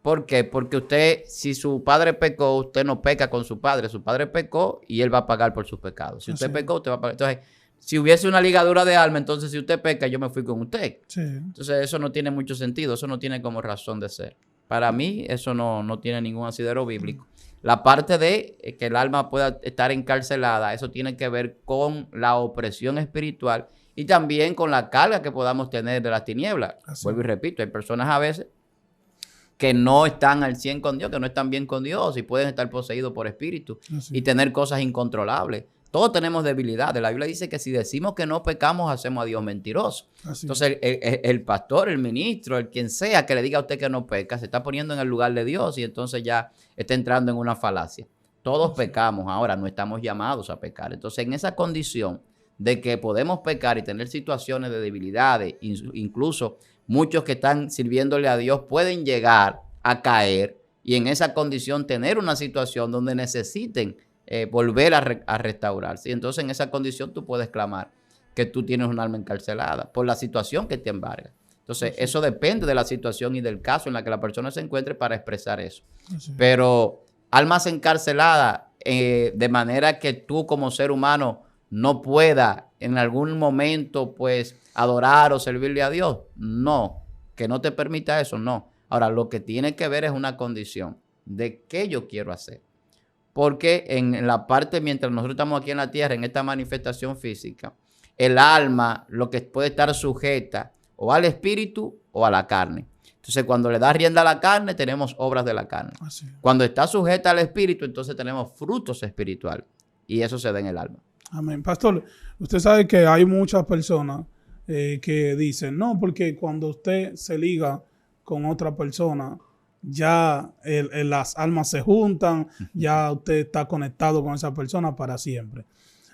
¿Por qué? Porque usted, si su padre pecó, usted no peca con su padre pecó y él va a pagar por sus pecados. Si usted pecó, usted va a pagar. Entonces, si hubiese una ligadura de alma, entonces si usted peca, yo me fui con usted. Sí. Entonces, eso no tiene mucho sentido, eso no tiene como razón de ser. Para mí, eso no tiene ningún asidero bíblico. La parte de que el alma pueda estar encarcelada, eso tiene que ver con la opresión espiritual y también con la carga que podamos tener de las tinieblas. Vuelvo y repito, hay personas a veces que no están al 100 con Dios, que no están bien con Dios y pueden estar poseídos por espíritu y tener cosas incontrolables. Todos tenemos debilidades. La Biblia dice que si decimos que no pecamos, hacemos a Dios mentiroso. Entonces, el pastor, el ministro, el quien sea que le diga a usted que no peca, se está poniendo en el lugar de Dios y entonces ya está entrando en una falacia. Todos pecamos, ahora no estamos llamados a pecar. Entonces, en esa condición de que podemos pecar y tener situaciones de debilidades, incluso muchos que están sirviéndole a Dios pueden llegar a caer y en esa condición tener una situación donde necesiten volver a restaurarse. Y entonces en esa condición tú puedes clamar que tú tienes un alma encarcelada por la situación que te embarga. Entonces eso depende de la situación y del caso en la que la persona se encuentre para expresar eso. Pero almas encarceladas de manera que tú como ser humano no pueda en algún momento pues adorar o servirle a Dios. No, que no te permita eso, no. Ahora, lo que tiene que ver es una condición de qué yo quiero hacer. porque en la parte, mientras nosotros estamos aquí en la tierra, en esta manifestación física, el alma lo que puede estar sujeta o al espíritu o a la carne. Entonces, cuando le da rienda a la carne, tenemos obras de la carne. Cuando está sujeta al espíritu, entonces tenemos frutos espirituales. Y eso se da en el alma. Amén. Pastor, usted sabe que hay muchas personas que dicen, no, porque cuando usted se liga con otra persona, ya las almas se juntan, ya usted está conectado con esa persona para siempre.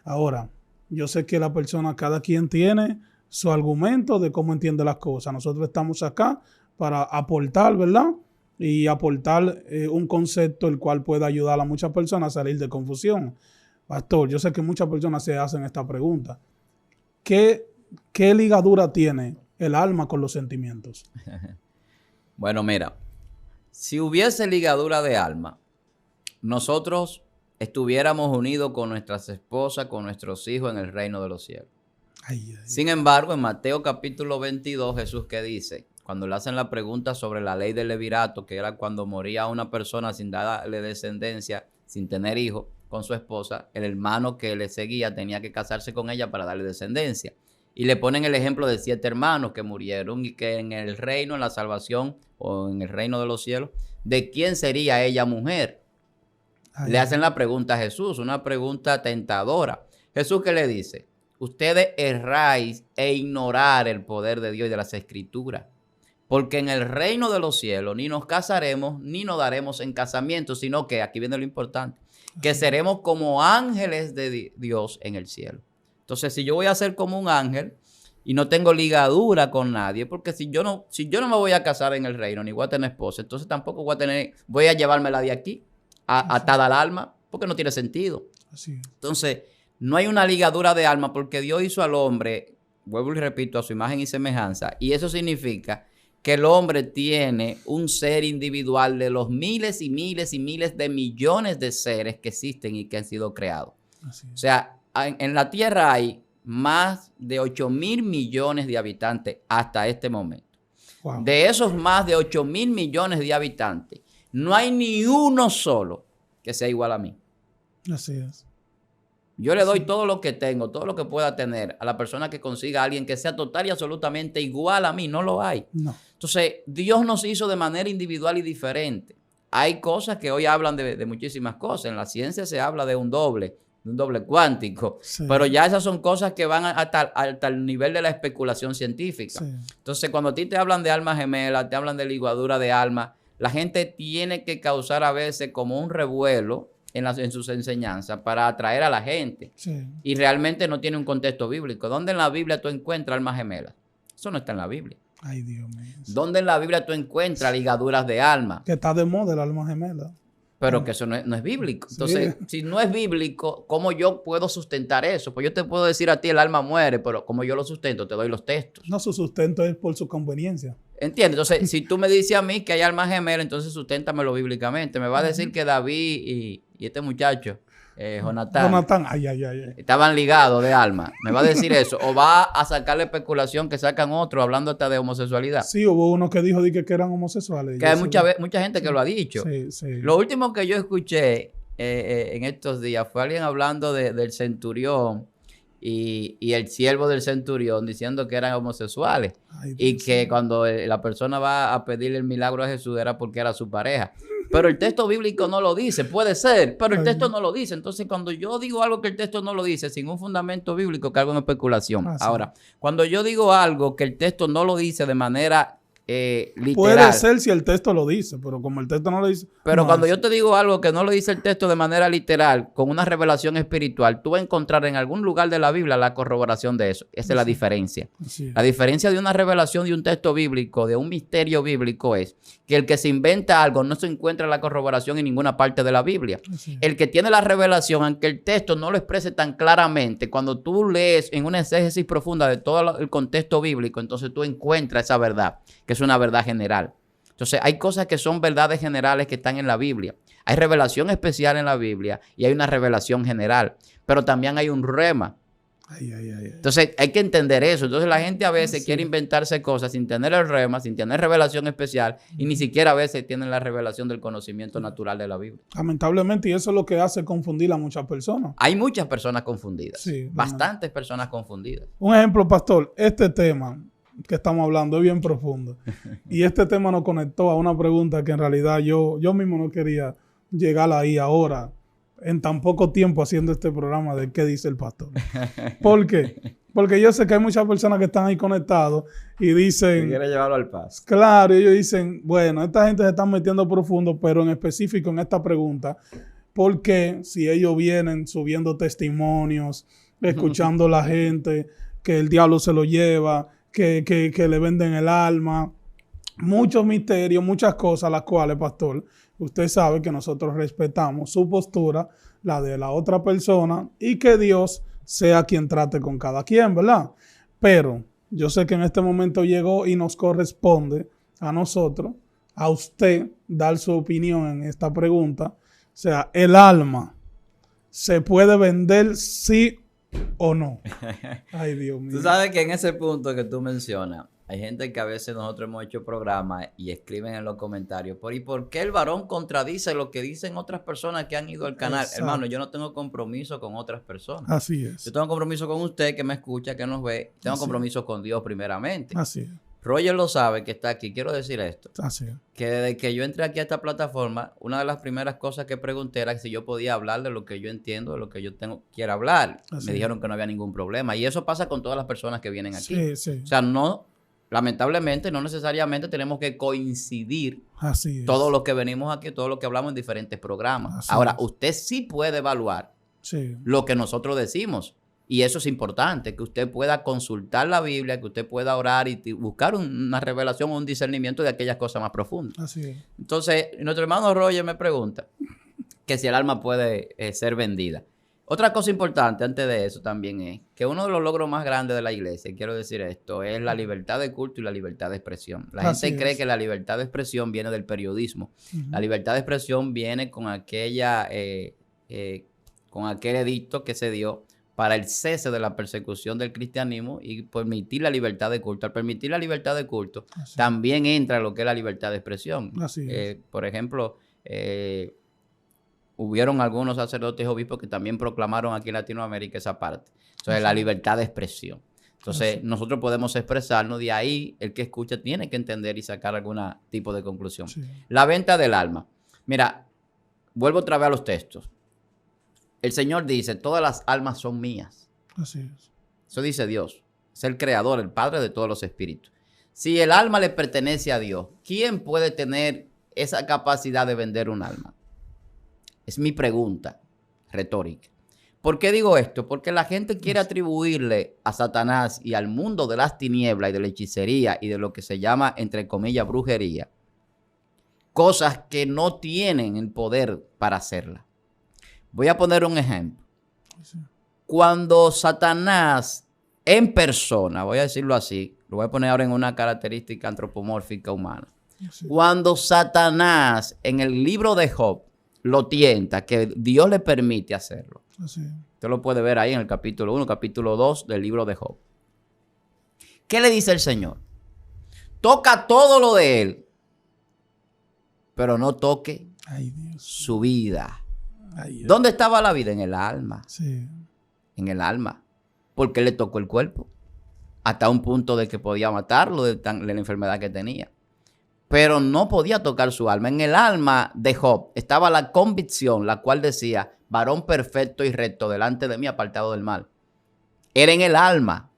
Ahora, yo sé que la persona, cada quien tiene su argumento de cómo entiende las cosas. Nosotros estamos acá para aportar, ¿verdad? Y aportar un concepto el cual pueda ayudar a muchas personas a salir de confusión. Pastor, yo sé que muchas personas se hacen esta pregunta. ¿Qué ligadura tiene el alma con los sentimientos? Bueno, mira, si hubiese ligadura de alma, nosotros estuviéramos unidos con nuestras esposas, con nuestros hijos en el reino de los cielos. Sin embargo, en Mateo capítulo 22, Jesús que dice, cuando le hacen la pregunta sobre la ley del levirato, que era cuando moría una persona sin darle descendencia, sin tener hijos con su esposa, el hermano que le seguía tenía que casarse con ella para darle descendencia. Y le ponen el ejemplo de 7 hermanos que murieron y que en el reino, en la salvación o en el reino de los cielos, ¿de quién sería ella mujer? Le hacen la pregunta a Jesús, una pregunta tentadora. Jesús, ¿qué le dice? Ustedes erráis e ignorar el poder de Dios y de las Escrituras. Porque en el reino de los cielos ni nos casaremos ni nos daremos en casamiento, sino que, aquí viene lo importante, que seremos como ángeles de Dios en el cielo. Entonces, si yo voy a ser como un ángel y no tengo ligadura con nadie, porque si yo no me voy a casar en el reino, ni voy a tener esposa, entonces tampoco voy a llevármela de aquí, atada al alma, porque no tiene sentido. Así es. Entonces, no hay una ligadura de alma porque Dios hizo al hombre, vuelvo y repito, a su imagen y semejanza, y eso significa que el hombre tiene un ser individual de los miles y miles y miles de millones de seres que existen y que han sido creados. O sea, en la Tierra hay más de 8,000 millones de habitantes hasta este momento. Wow. De esos más de 8,000 millones de habitantes, no hay ni uno solo que sea igual a mí. Así es. Yo le doy todo lo que tengo, todo lo que pueda tener a la persona que consiga a alguien que sea total y absolutamente igual a mí. No lo hay. No. Entonces, Dios nos hizo de manera individual y diferente. Hay cosas que hoy hablan de muchísimas cosas. En la ciencia se habla de un doble cuántico. Sí. Pero ya esas son cosas que van hasta el nivel de la especulación científica. Sí. Entonces, cuando a ti te hablan de alma gemela, te hablan de ligadura de alma, la gente tiene que causar a veces como un revuelo en sus enseñanzas para atraer a la gente. Sí. Y realmente no tiene un contexto bíblico. ¿Dónde en la Biblia tú encuentras almas gemelas? Eso no está en la Biblia. Ay, Dios mío. ¿Dónde en la Biblia tú encuentras ligaduras de alma? Que está de moda el alma gemela. Pero que eso no es bíblico. Entonces, sí. Si no es bíblico, ¿cómo yo puedo sustentar eso? Pues yo te puedo decir a ti el alma muere, pero como yo lo sustento, te doy los textos. No, su sustento es por su conveniencia. ¿Entiendes? Entonces, si tú me dices a mí que hay alma gemela, entonces susténtamelo bíblicamente. Me va a decir que David y este muchacho, Jonatán, estaban ligados de alma. Me va a decir eso. O va a sacar la especulación que sacan otros hablando hasta de homosexualidad. Sí, hubo uno que dijo que eran homosexuales. Que hay mucha gente que lo ha dicho. Sí, sí. Lo último que yo escuché en estos días fue alguien hablando del centurión y el siervo del centurión diciendo que eran homosexuales. Ay, y que cuando la persona va a pedirle el milagro a Jesús era porque era su pareja. Pero el texto bíblico no lo dice, puede ser, pero el texto no lo dice. Entonces, cuando yo digo algo que el texto no lo dice, sin un fundamento bíblico, caigo en especulación. Ahora, cuando yo digo algo que el texto no lo dice de manera literal. Puede ser si el texto lo dice, pero como el texto no lo dice. Pero cuando yo te digo algo que no lo dice el texto de manera literal, con una revelación espiritual, tú vas a encontrar en algún lugar de la Biblia la corroboración de eso. Esa es la diferencia. La diferencia de una revelación de un texto bíblico, de un misterio bíblico, es que el que se inventa algo no se encuentra la corroboración en ninguna parte de la Biblia. El que tiene la revelación, aunque el texto no lo exprese tan claramente, cuando tú lees en una exégesis profunda de todo el contexto bíblico, entonces tú encuentras esa verdad, que es una verdad general. Entonces, hay cosas que son verdades generales que están en la Biblia. Hay revelación especial en la Biblia y hay una revelación general. Pero también hay un rema. Entonces hay que entender eso. Entonces la gente a veces quiere inventarse cosas sin tener el rema, sin tener revelación especial y ni siquiera a veces tienen la revelación del conocimiento natural de la Biblia. Lamentablemente, y eso es lo que hace confundir a muchas personas. Hay muchas personas confundidas. Sí, bastantes personas confundidas. Un ejemplo, pastor, este tema que estamos hablando es bien profundo. Y este tema nos conectó a una pregunta que en realidad yo mismo no quería llegar ahí ahora, en tan poco tiempo haciendo este programa de qué dice el pastor. ¿Por qué? Porque yo sé que hay muchas personas que están ahí conectados y dicen... Quiere llevarlo al paso. Claro, ellos dicen, bueno, esta gente se está metiendo profundo, pero en específico en esta pregunta, ¿por qué si ellos vienen subiendo testimonios, escuchando a la gente, que el diablo se lo lleva, que le venden el alma, muchos misterios, muchas cosas, las cuales, pastor, usted sabe que nosotros respetamos su postura, la de la otra persona, y que Dios sea quien trate con cada quien, ¿verdad? Pero yo sé que en este momento llegó y nos corresponde a nosotros, a usted, dar su opinión en esta pregunta. O sea, ¿el alma se puede vender sí o no? Ay, Dios mío. Tú sabes que en ese punto que tú mencionas, hay gente que a veces nosotros hemos hecho programas y escriben en los comentarios, ¿y por qué el varón contradice lo que dicen otras personas que han ido al canal? Exacto. Hermano, yo no tengo compromiso con otras personas. Así es. Yo tengo compromiso con usted que me escucha, que nos ve. Tengo compromiso con Dios primeramente. Así es. Roger lo sabe que está aquí. Quiero decir esto. Así es. Que desde que yo entré aquí a esta plataforma, una de las primeras cosas que pregunté era si yo podía hablar de lo que yo entiendo, de lo que yo quiero hablar. Me dijeron que no había ningún problema. Y eso pasa con todas las personas que vienen aquí. Sí, sí. O sea, no... Lamentablemente, no necesariamente tenemos que coincidir todo lo que venimos aquí, todo lo que hablamos en diferentes programas. Ahora, usted sí puede evaluar lo que nosotros decimos. Y eso es importante, que usted pueda consultar la Biblia, que usted pueda orar y buscar una revelación o un discernimiento de aquellas cosas más profundas. Así es. Entonces, nuestro hermano Roger me pregunta que si el alma puede ser vendida. Otra cosa importante antes de eso también es que uno de los logros más grandes de la iglesia, quiero decir esto, es la libertad de culto y la libertad de expresión. La gente cree que la libertad de expresión viene del periodismo. La libertad de expresión viene con aquel edicto que se dio para el cese de la persecución del cristianismo y permitir la libertad de culto. Al permitir la libertad de culto, también entra lo que es la libertad de expresión. Por ejemplo, hubieron algunos sacerdotes y obispos que también proclamaron aquí en Latinoamérica esa parte. Entonces, la libertad de expresión. Entonces, nosotros podemos expresarnos. De ahí, el que escucha tiene que entender y sacar algún tipo de conclusión. La venta del alma. Mira, vuelvo otra vez a los textos. El Señor dice, todas las almas son mías. Así es. Eso dice Dios. Es el creador, el Padre de todos los espíritus. Si el alma le pertenece a Dios, ¿quién puede tener esa capacidad de vender un alma? Es mi pregunta retórica. ¿Por qué digo esto? Porque la gente quiere atribuirle a Satanás y al mundo de las tinieblas y de la hechicería y de lo que se llama, entre comillas, brujería, cosas que no tienen el poder para hacerlas. Voy a poner un ejemplo. Cuando Satanás en persona, voy a decirlo así, lo voy a poner ahora en una característica antropomórfica humana. Cuando Satanás en el libro de Job lo tienta, que Dios le permite hacerlo. Usted lo puede ver ahí en el capítulo 1, capítulo 2 del libro de Job. ¿Qué le dice el Señor? Toca todo lo de él, pero no toque su vida. ¿Dónde estaba la vida? En el alma. En el alma. Porque le tocó el cuerpo. Hasta un punto de que podía matarlo de la enfermedad que tenía. Pero no podía tocar su alma. En el alma de Job estaba la convicción, la cual decía, varón perfecto y recto delante de mí, apartado del mal. Era en el alma.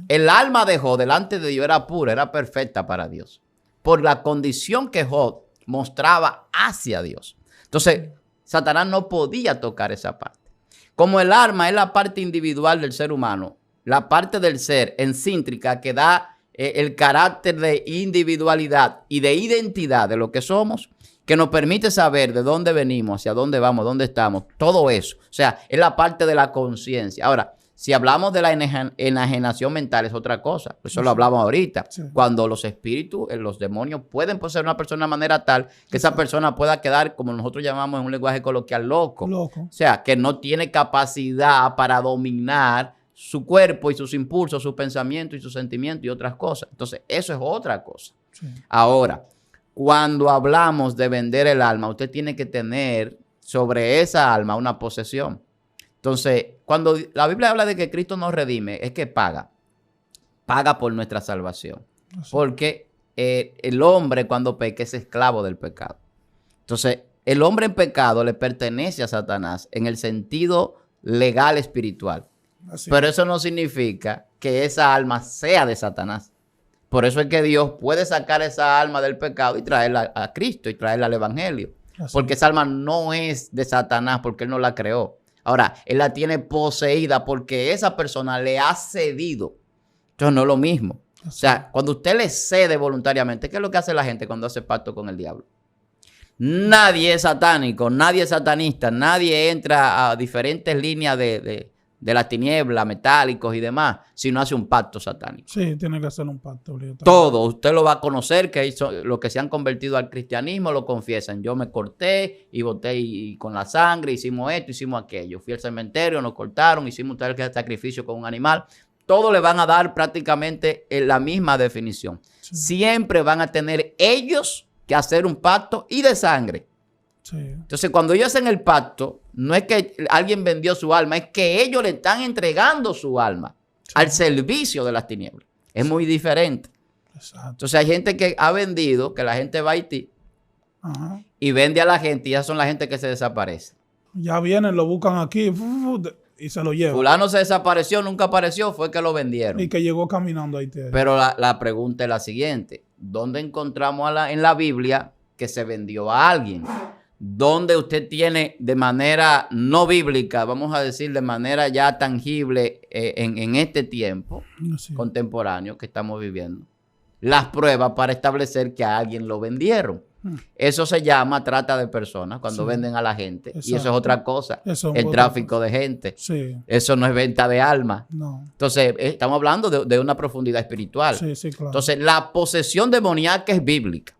El alma de Job delante de Dios era pura, era perfecta para Dios. Por la condición que Job mostraba hacia Dios. Entonces, Satanás no podía tocar esa parte. Como el alma es la parte individual del ser humano, la parte del ser encíntrica que da el carácter de individualidad y de identidad de lo que somos, que nos permite saber de dónde venimos, hacia dónde vamos, dónde estamos, todo eso. O sea, es la parte de la conciencia. Ahora, si hablamos de la enajenación mental es otra cosa. Eso lo hablamos ahorita. Cuando los espíritus, los demonios pueden poseer a una persona de manera tal que esa persona pueda quedar, como nosotros llamamos en un lenguaje coloquial, loco. O sea, que no tiene capacidad para dominar su cuerpo y sus impulsos, sus pensamientos y sus sentimientos y otras cosas. Entonces, eso es otra cosa. Sí. Ahora, cuando hablamos de vender el alma, usted tiene que tener sobre esa alma una posesión. Entonces, cuando la Biblia habla de que Cristo nos redime, es que paga por nuestra salvación. Así. Porque el hombre cuando peca es esclavo del pecado. Entonces, el hombre en pecado le pertenece a Satanás en el sentido legal espiritual. Así. Pero eso no significa que esa alma sea de Satanás. Por eso es que Dios puede sacar esa alma del pecado y traerla a Cristo y traerla al Evangelio. Así. Porque esa alma no es de Satanás porque Él no la creó. Ahora, Él la tiene poseída porque esa persona le ha cedido. Entonces no es lo mismo. Así. O sea, cuando usted le cede voluntariamente, ¿qué es lo que hace la gente cuando hace pacto con el diablo? Nadie es satánico, nadie es satanista, nadie entra a diferentes líneas de la tiniebla, metálicos y demás, si no hace un pacto satánico. Sí, tiene que hacer un pacto. Todo, usted lo va a conocer, que los que se han convertido al cristianismo lo confiesan. Yo me corté y boté y con la sangre, hicimos esto, hicimos aquello. Fui al cementerio, nos cortaron, hicimos tal sacrificio con un animal. Todo le van a dar prácticamente la misma definición. Sí. Siempre van a tener ellos que hacer un pacto y de sangre. Sí. Entonces, cuando ellos hacen el pacto, no es que alguien vendió su alma, es que ellos le están entregando su alma al servicio de las tinieblas. Es muy diferente. Exacto. Entonces, hay gente que ha vendido, que la gente va a Haití y vende a la gente y esas son la gente que se desaparece. Ya vienen, lo buscan aquí y se lo llevan. Fulano se desapareció, nunca apareció, fue que lo vendieron. Y que llegó caminando a Haití. Pero la pregunta es la siguiente. ¿Dónde encontramos en la Biblia que se vendió a alguien? ¿Dónde usted tiene de manera no bíblica, vamos a decir de manera ya tangible en este tiempo contemporáneo que estamos viviendo, las pruebas para establecer que a alguien lo vendieron? Eso se llama trata de personas, cuando venden a la gente. Exacto. Y eso es otra cosa, el tráfico de gente. Sí. Eso no es venta de alma. No. Entonces, estamos hablando de una profundidad espiritual. Sí, claro. Entonces, la posesión demoníaca es bíblica.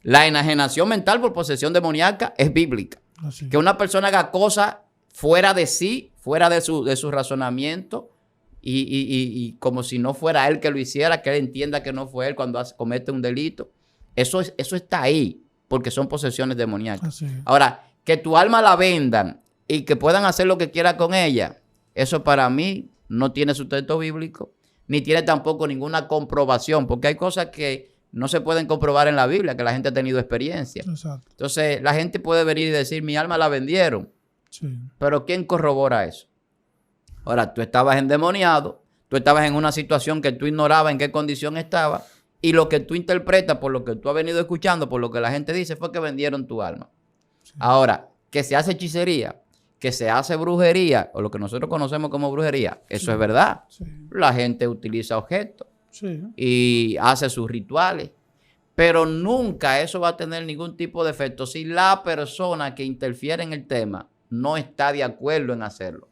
La enajenación mental por posesión demoníaca es bíblica. Así. Que una persona haga cosas fuera de sí, fuera de su razonamiento y como si no fuera él que lo hiciera, que él entienda que no fue él cuando comete un delito. Eso está ahí, porque son posesiones demoníacas. Así. Ahora, que tu alma la vendan y que puedan hacer lo que quieran con ella, eso para mí no tiene sustento bíblico, ni tiene tampoco ninguna comprobación, porque hay cosas que no se pueden comprobar en la Biblia, que la gente ha tenido experiencia. Exacto. Entonces, la gente puede venir y decir, mi alma la vendieron. Sí. Pero ¿quién corrobora eso? Ahora, tú estabas endemoniado, tú estabas en una situación que tú ignorabas en qué condición estaba, y lo que tú interpretas por lo que tú has venido escuchando, por lo que la gente dice, fue que vendieron tu alma. Sí. Ahora, que se hace hechicería, que se hace brujería, o lo que nosotros conocemos como brujería, eso es verdad. Sí. La gente utiliza objetos y hace sus rituales, pero nunca eso va a tener ningún tipo de efecto si la persona que interfiere en el tema no está de acuerdo en hacerlo.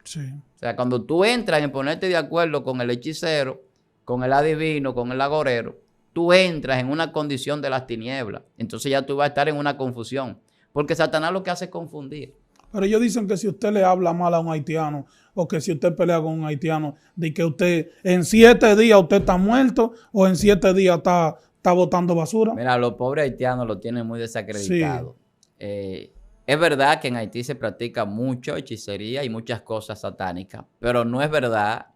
Sí. O sea, cuando tú entras en ponerte de acuerdo con el hechicero, con el adivino, con el agorero, tú entras en una condición de las tinieblas. Entonces ya tú vas a estar en una confusión. Porque Satanás lo que hace es confundir. Pero ellos dicen que si usted le habla mal a un haitiano o que si usted pelea con un haitiano, de que usted en 7 días usted está muerto o en 7 días está botando basura. Mira, los pobres haitianos lo tienen muy desacreditado. Sí. Es verdad que en Haití se practica mucho hechicería y muchas cosas satánicas, pero no es verdad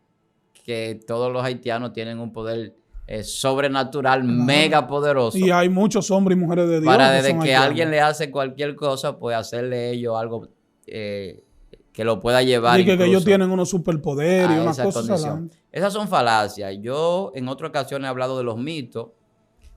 que todos los haitianos tienen un poder sobrenatural, mega poderoso. Y hay muchos hombres y mujeres de Dios. Para desde que alguien le hace cualquier cosa, pues hacerle ellos algo que lo pueda llevar. Y que ellos tienen unos superpoderes y unas cosas así. Esas son falacias. Yo en otra ocasión he hablado de los mitos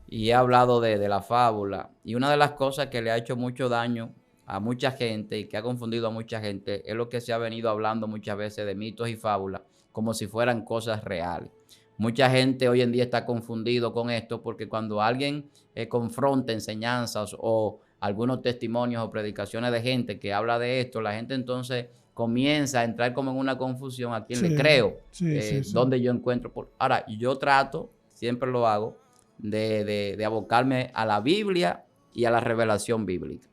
y he hablado de la fábula. Y una de las cosas que le ha hecho mucho daño a mucha gente y que ha confundido a mucha gente es lo que se ha venido hablando muchas veces de mitos y fábulas como si fueran cosas reales. Mucha gente hoy en día está confundido con esto porque cuando alguien confronta enseñanzas o algunos testimonios o predicaciones de gente que habla de esto, la gente entonces comienza a entrar como en una confusión. ¿A quién le creo? ¿Dónde yo encuentro? Ahora, yo trato, siempre lo hago, de abocarme a la Biblia y a la revelación bíblica.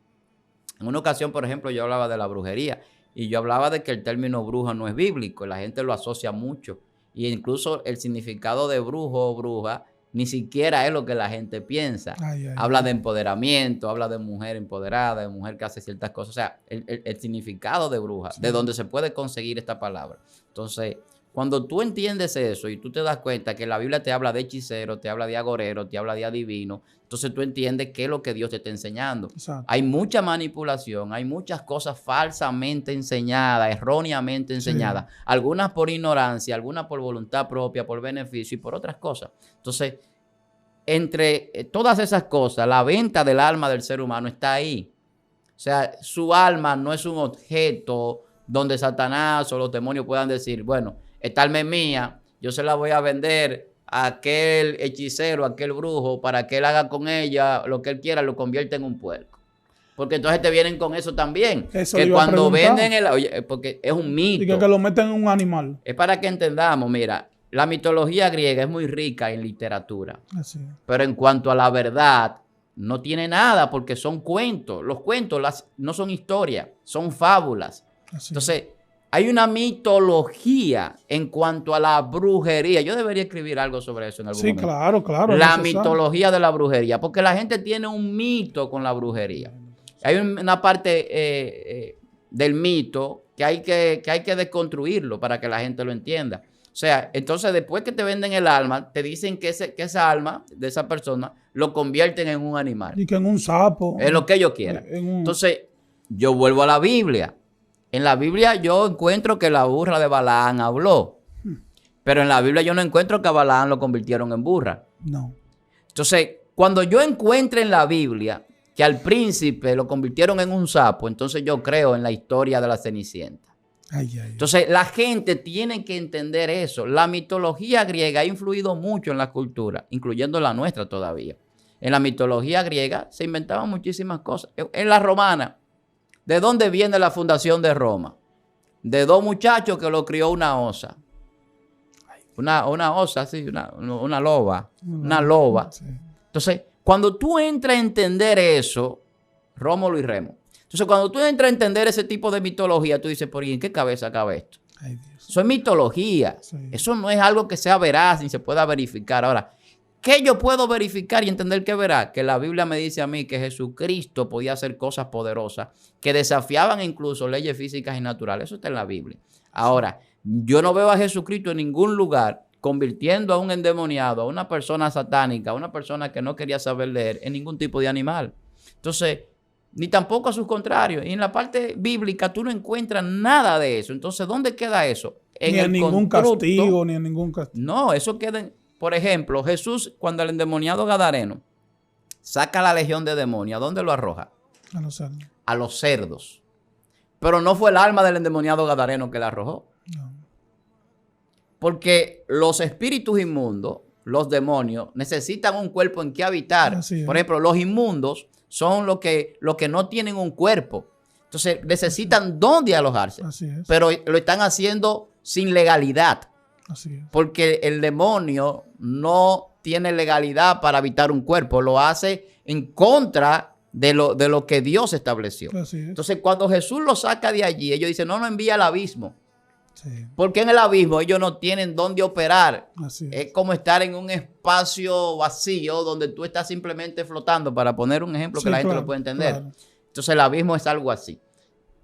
En una ocasión, por ejemplo, yo hablaba de la brujería y yo hablaba de que el término bruja no es bíblico, la gente lo asocia mucho. Y incluso el significado de brujo o bruja ni siquiera es lo que la gente piensa. Habla de empoderamiento, habla de mujer empoderada, de mujer que hace ciertas cosas. O sea, el significado de bruja, de donde se puede conseguir esta palabra. Entonces, cuando tú entiendes eso y tú te das cuenta que la Biblia te habla de hechicero, te habla de agorero, te habla de adivino, entonces tú entiendes qué es lo que Dios te está enseñando. Exacto. Hay mucha manipulación, hay muchas cosas falsamente enseñadas, erróneamente enseñadas, algunas por ignorancia, algunas por voluntad propia, por beneficio y por otras cosas. Entonces, entre todas esas cosas, la venta del alma del ser humano está ahí. O sea, su alma no es un objeto donde Satanás o los demonios puedan decir, bueno, esta alma es mía, yo se la voy a vender a aquel hechicero, a aquel brujo, para que él haga con ella lo que él quiera, lo convierta en un puerco. Porque entonces te vienen con eso también. Eso que cuando venden porque es un mito. Y que lo meten en un animal. Es para que entendamos, mira, la mitología griega es muy rica en literatura. Así es. Pero en cuanto a la verdad, no tiene nada porque son cuentos. Los cuentos no son historias, son fábulas. Así entonces, es. Hay una mitología en cuanto a la brujería. Yo debería escribir algo sobre eso en algún momento. Sí, claro. La mitología de la brujería. Porque la gente tiene un mito con la brujería. Hay una parte del mito que hay que desconstruirlo para que la gente lo entienda. O sea, entonces después que te venden el alma, te dicen que esa alma de esa persona lo convierten en un animal. Y que en un sapo. En lo que ellos quieran. Entonces, yo vuelvo a la Biblia. En la Biblia yo encuentro que la burra de Balaán habló. Pero en la Biblia yo no encuentro que a Balaán lo convirtieron en burra. No. Entonces, cuando yo encuentre en la Biblia que al príncipe lo convirtieron en un sapo, entonces yo creo en la historia de la Cenicienta. Entonces, la gente tiene que entender eso. La mitología griega ha influido mucho en la cultura, incluyendo la nuestra todavía. En la mitología griega se inventaban muchísimas cosas. En la romana, ¿de dónde viene la fundación de Roma? De dos muchachos que lo crió una osa. Una osa, sí, una loba. Una loba. Entonces, cuando tú entras a entender eso, Rómulo y Remo. Entonces, cuando tú entras a entender ese tipo de mitología, tú dices, ¿por qué en qué cabeza cabe esto? Ay, Dios. Eso es mitología. Sí. Eso no es algo que sea veraz ni se pueda verificar. Ahora, ¿qué yo puedo verificar y entender que verá? Que la Biblia me dice a mí que Jesucristo podía hacer cosas poderosas que desafiaban incluso leyes físicas y naturales. Eso está en la Biblia. Ahora, yo no veo a Jesucristo en ningún lugar convirtiendo a un endemoniado, a una persona satánica, a una persona que no quería saber leer, en ningún tipo de animal. Entonces, ni tampoco a sus contrarios. Y en la parte bíblica tú no encuentras nada de eso. Entonces, ¿dónde queda eso? Ni en ningún castigo, ni en ningún castigo. No, eso queda en... Por ejemplo, Jesús, cuando el endemoniado gadareno saca la legión de demonios, ¿a dónde lo arroja? A los cerdos. A los cerdos. Pero no fue el alma del endemoniado gadareno que la arrojó. No. Porque los espíritus inmundos, los demonios, necesitan un cuerpo en que habitar. Por ejemplo, los inmundos son los que no tienen un cuerpo. Entonces, necesitan dónde alojarse. Pero lo están haciendo sin legalidad. Así es. Porque el demonio no tiene legalidad para habitar un cuerpo. Lo hace en contra de lo que Dios estableció. Entonces, cuando Jesús lo saca de allí, ellos dicen, no lo envía al abismo. Sí. Porque en el abismo ellos no tienen dónde operar. Es como estar en un espacio vacío donde tú estás simplemente flotando, para poner un ejemplo que la gente lo puede entender. Claro. Entonces el abismo es algo así.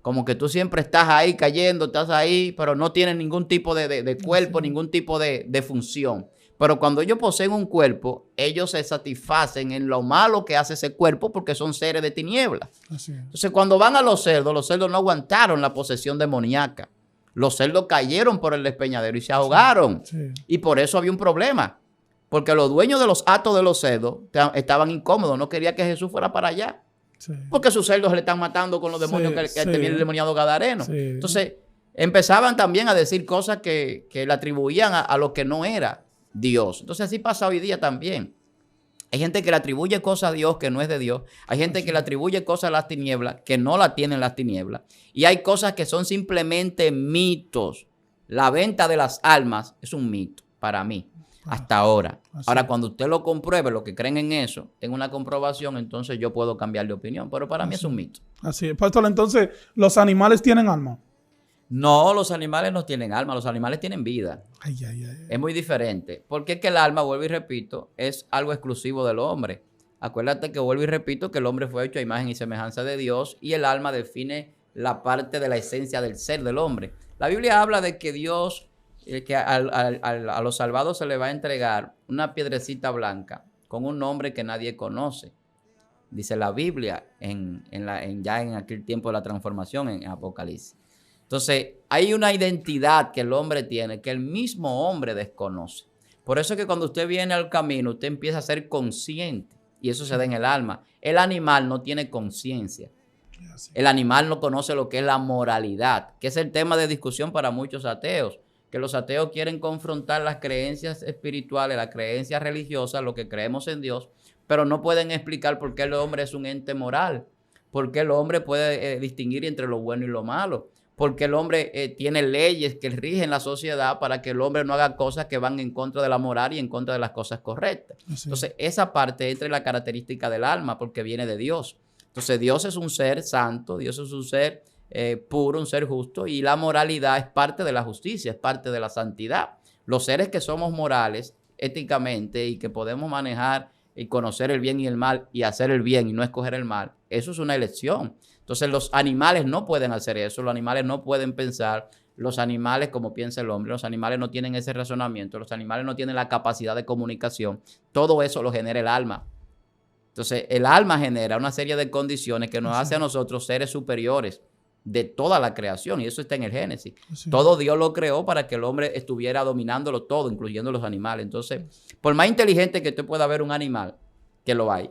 Como que tú siempre estás ahí cayendo, estás ahí, pero no tienes ningún tipo de cuerpo, ningún tipo de función. Pero cuando ellos poseen un cuerpo, ellos se satisfacen en lo malo que hace ese cuerpo porque son seres de tinieblas. Entonces cuando van a los cerdos no aguantaron la posesión demoníaca. Los cerdos cayeron por el despeñadero y se ahogaron. Y por eso había un problema. Porque los dueños de los hatos de los cerdos estaban incómodos. No querían que Jesús fuera para allá. Porque sus cerdos le están matando con los demonios que tenía el demoniado gadareno. Entonces, empezaban también a decir cosas que le atribuían a lo que no era Dios. Entonces, así pasa hoy día también. Hay gente que le atribuye cosas a Dios que no es de Dios. Hay gente que le atribuye cosas a las tinieblas que no la tienen las tinieblas. Y hay cosas que son simplemente mitos. La venta de las almas es un mito para mí, hasta ahora. Ahora, cuando usted lo compruebe, los que creen en eso, tenga una comprobación, entonces yo puedo cambiar de opinión. Pero para mí es un mito. Así es. Pastor, entonces, ¿los animales tienen alma? No, los animales no tienen alma, los animales tienen vida. Ay, ay, ay. Es muy diferente. Porque es que el alma, vuelvo y repito, es algo exclusivo del hombre. Acuérdate que vuelvo y repito que el hombre fue hecho a imagen y semejanza de Dios y el alma define la parte de la esencia del ser del hombre. La Biblia habla de que Dios, que a los salvados se le va a entregar una piedrecita blanca con un nombre que nadie conoce. Dice la Biblia ya en aquel tiempo de la transformación en Apocalipsis. Entonces, hay una identidad que el hombre tiene que el mismo hombre desconoce. Por eso es que cuando usted viene al camino, usted empieza a ser consciente y eso se da en el alma. El animal no tiene conciencia. El animal no conoce lo que es la moralidad, que es el tema de discusión para muchos ateos, que los ateos quieren confrontar las creencias espirituales, las creencias religiosas, lo que creemos en Dios, pero no pueden explicar por qué el hombre es un ente moral, por qué el hombre puede distinguir entre lo bueno y lo malo, por qué el hombre tiene leyes que rigen la sociedad para que el hombre no haga cosas que van en contra de la moral y en contra de las cosas correctas. Sí. Entonces, esa parte entra en la característica del alma porque viene de Dios. Entonces, Dios es un ser santo, Dios es un ser puro, un ser justo, y la moralidad es parte de la justicia, es parte de la santidad. Los seres que somos morales éticamente y que podemos manejar y conocer el bien y el mal y hacer el bien y no escoger el mal, eso es una elección. Entonces los animales no pueden hacer eso, los animales no pueden pensar, los animales como piensa el hombre, los animales no tienen ese razonamiento, los animales no tienen la capacidad de comunicación, todo eso lo genera el alma. Entonces el alma genera una serie de condiciones que nos hace a nosotros seres superiores de toda la creación y eso está en el Génesis. Sí. Todo Dios lo creó para que el hombre estuviera dominándolo todo, incluyendo los animales. Entonces, por más inteligente que usted pueda ver un animal, que lo hay,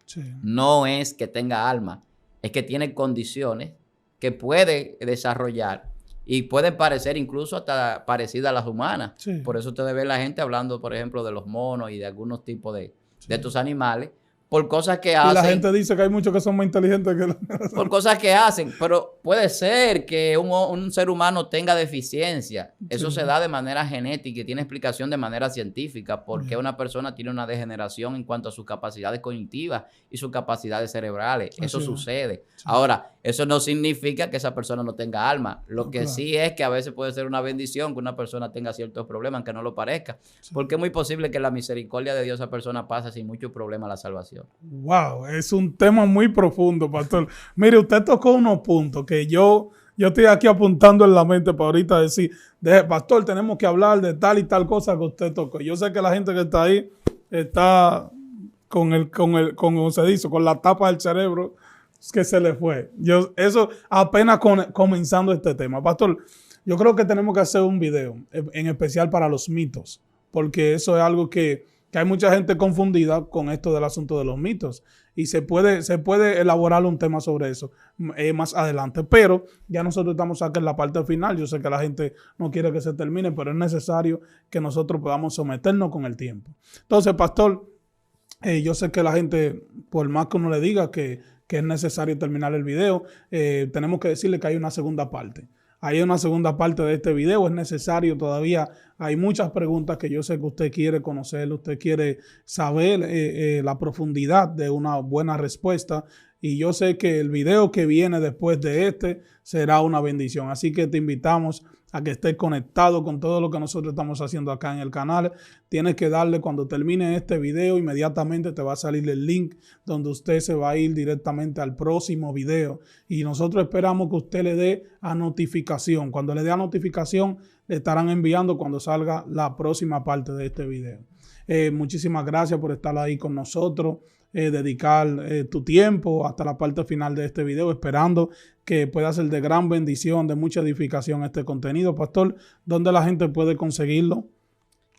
sí, no es que tenga alma, es que tiene condiciones que puede desarrollar y pueden parecer incluso hasta parecidas a las humanas. Sí. Por eso usted ve la gente hablando, por ejemplo, de los monos y de algunos tipos de estos animales, por cosas que hacen. Y la gente dice que hay muchos que son más inteligentes que los... Por cosas que hacen, pero puede ser que un ser humano tenga deficiencia. Eso se da de manera genética y tiene explicación de manera científica porque una persona tiene una degeneración en cuanto a sus capacidades cognitivas y sus capacidades cerebrales. Eso sucede. Ahora, eso no significa que esa persona no tenga alma. Lo que sí es que a veces puede ser una bendición que una persona tenga ciertos problemas, aunque no lo parezca. Porque es muy posible que la misericordia de Dios a esa persona pase sin muchos problemas a la salvación. Wow, es un tema muy profundo, pastor. Mire, usted tocó unos puntos que yo estoy aquí apuntando en la mente para ahorita decir, pastor, tenemos que hablar de tal y tal cosa que usted tocó. Yo sé que la gente que está ahí está como se dice, con la tapa del cerebro que se le fue. Eso apenas comenzando este tema. Pastor, yo creo que tenemos que hacer un video, en especial para los mitos, porque eso es algo que hay mucha gente confundida con esto del asunto de los mitos y se puede elaborar un tema sobre eso más adelante, pero ya nosotros estamos aquí en la parte final. Yo sé que la gente no quiere que se termine, pero es necesario que nosotros podamos someternos con el tiempo. Entonces, pastor, yo sé que la gente, por más que uno le diga que es necesario terminar el video, tenemos que decirle que hay una segunda parte. Hay una segunda parte de este video, es necesario todavía, hay muchas preguntas que yo sé que usted quiere conocer, usted quiere saber la profundidad de una buena respuesta y yo sé que el video que viene después de este será una bendición. Así que te invitamos a que estés conectado con todo lo que nosotros estamos haciendo acá en el canal. Tienes que darle, cuando termine este video, inmediatamente te va a salir el link donde usted se va a ir directamente al próximo video. Y nosotros esperamos que usted le dé a notificación. Cuando le dé a notificación, le estarán enviando cuando salga la próxima parte de este video. Muchísimas gracias por estar ahí con nosotros. Dedicar tu tiempo hasta la parte final de este video, esperando que pueda ser de gran bendición, de mucha edificación este contenido. Pastor, ¿dónde la gente puede conseguirlo?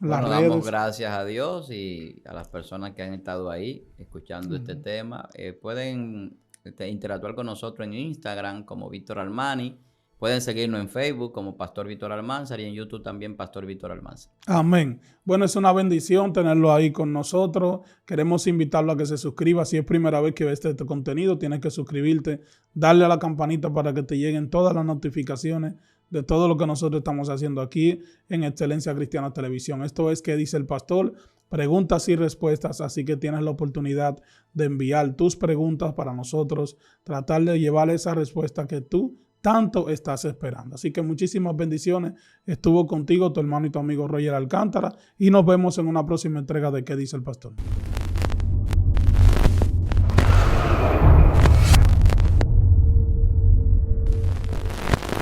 Bueno, damos gracias a Dios y a las personas que han estado ahí escuchando este tema. Pueden interactuar con nosotros en Instagram como Víctor Armani. Pueden seguirnos en Facebook como Pastor Víctor Almanzar y en YouTube también Pastor Víctor Almanzar. Amén. Bueno, es una bendición tenerlo ahí con nosotros. Queremos invitarlo a que se suscriba. Si es primera vez que ves este contenido, tienes que suscribirte, darle a la campanita para que te lleguen todas las notificaciones de todo lo que nosotros estamos haciendo aquí en Excelencia Cristiana Televisión. Esto es ¿Qué dice el pastor? Preguntas y respuestas, así que tienes la oportunidad de enviar tus preguntas para nosotros, tratar de llevar esa respuesta que tú tanto estás esperando. Así que muchísimas bendiciones. Estuvo contigo tu hermano y tu amigo Roger Alcántara y nos vemos en una próxima entrega de ¿Qué dice el pastor?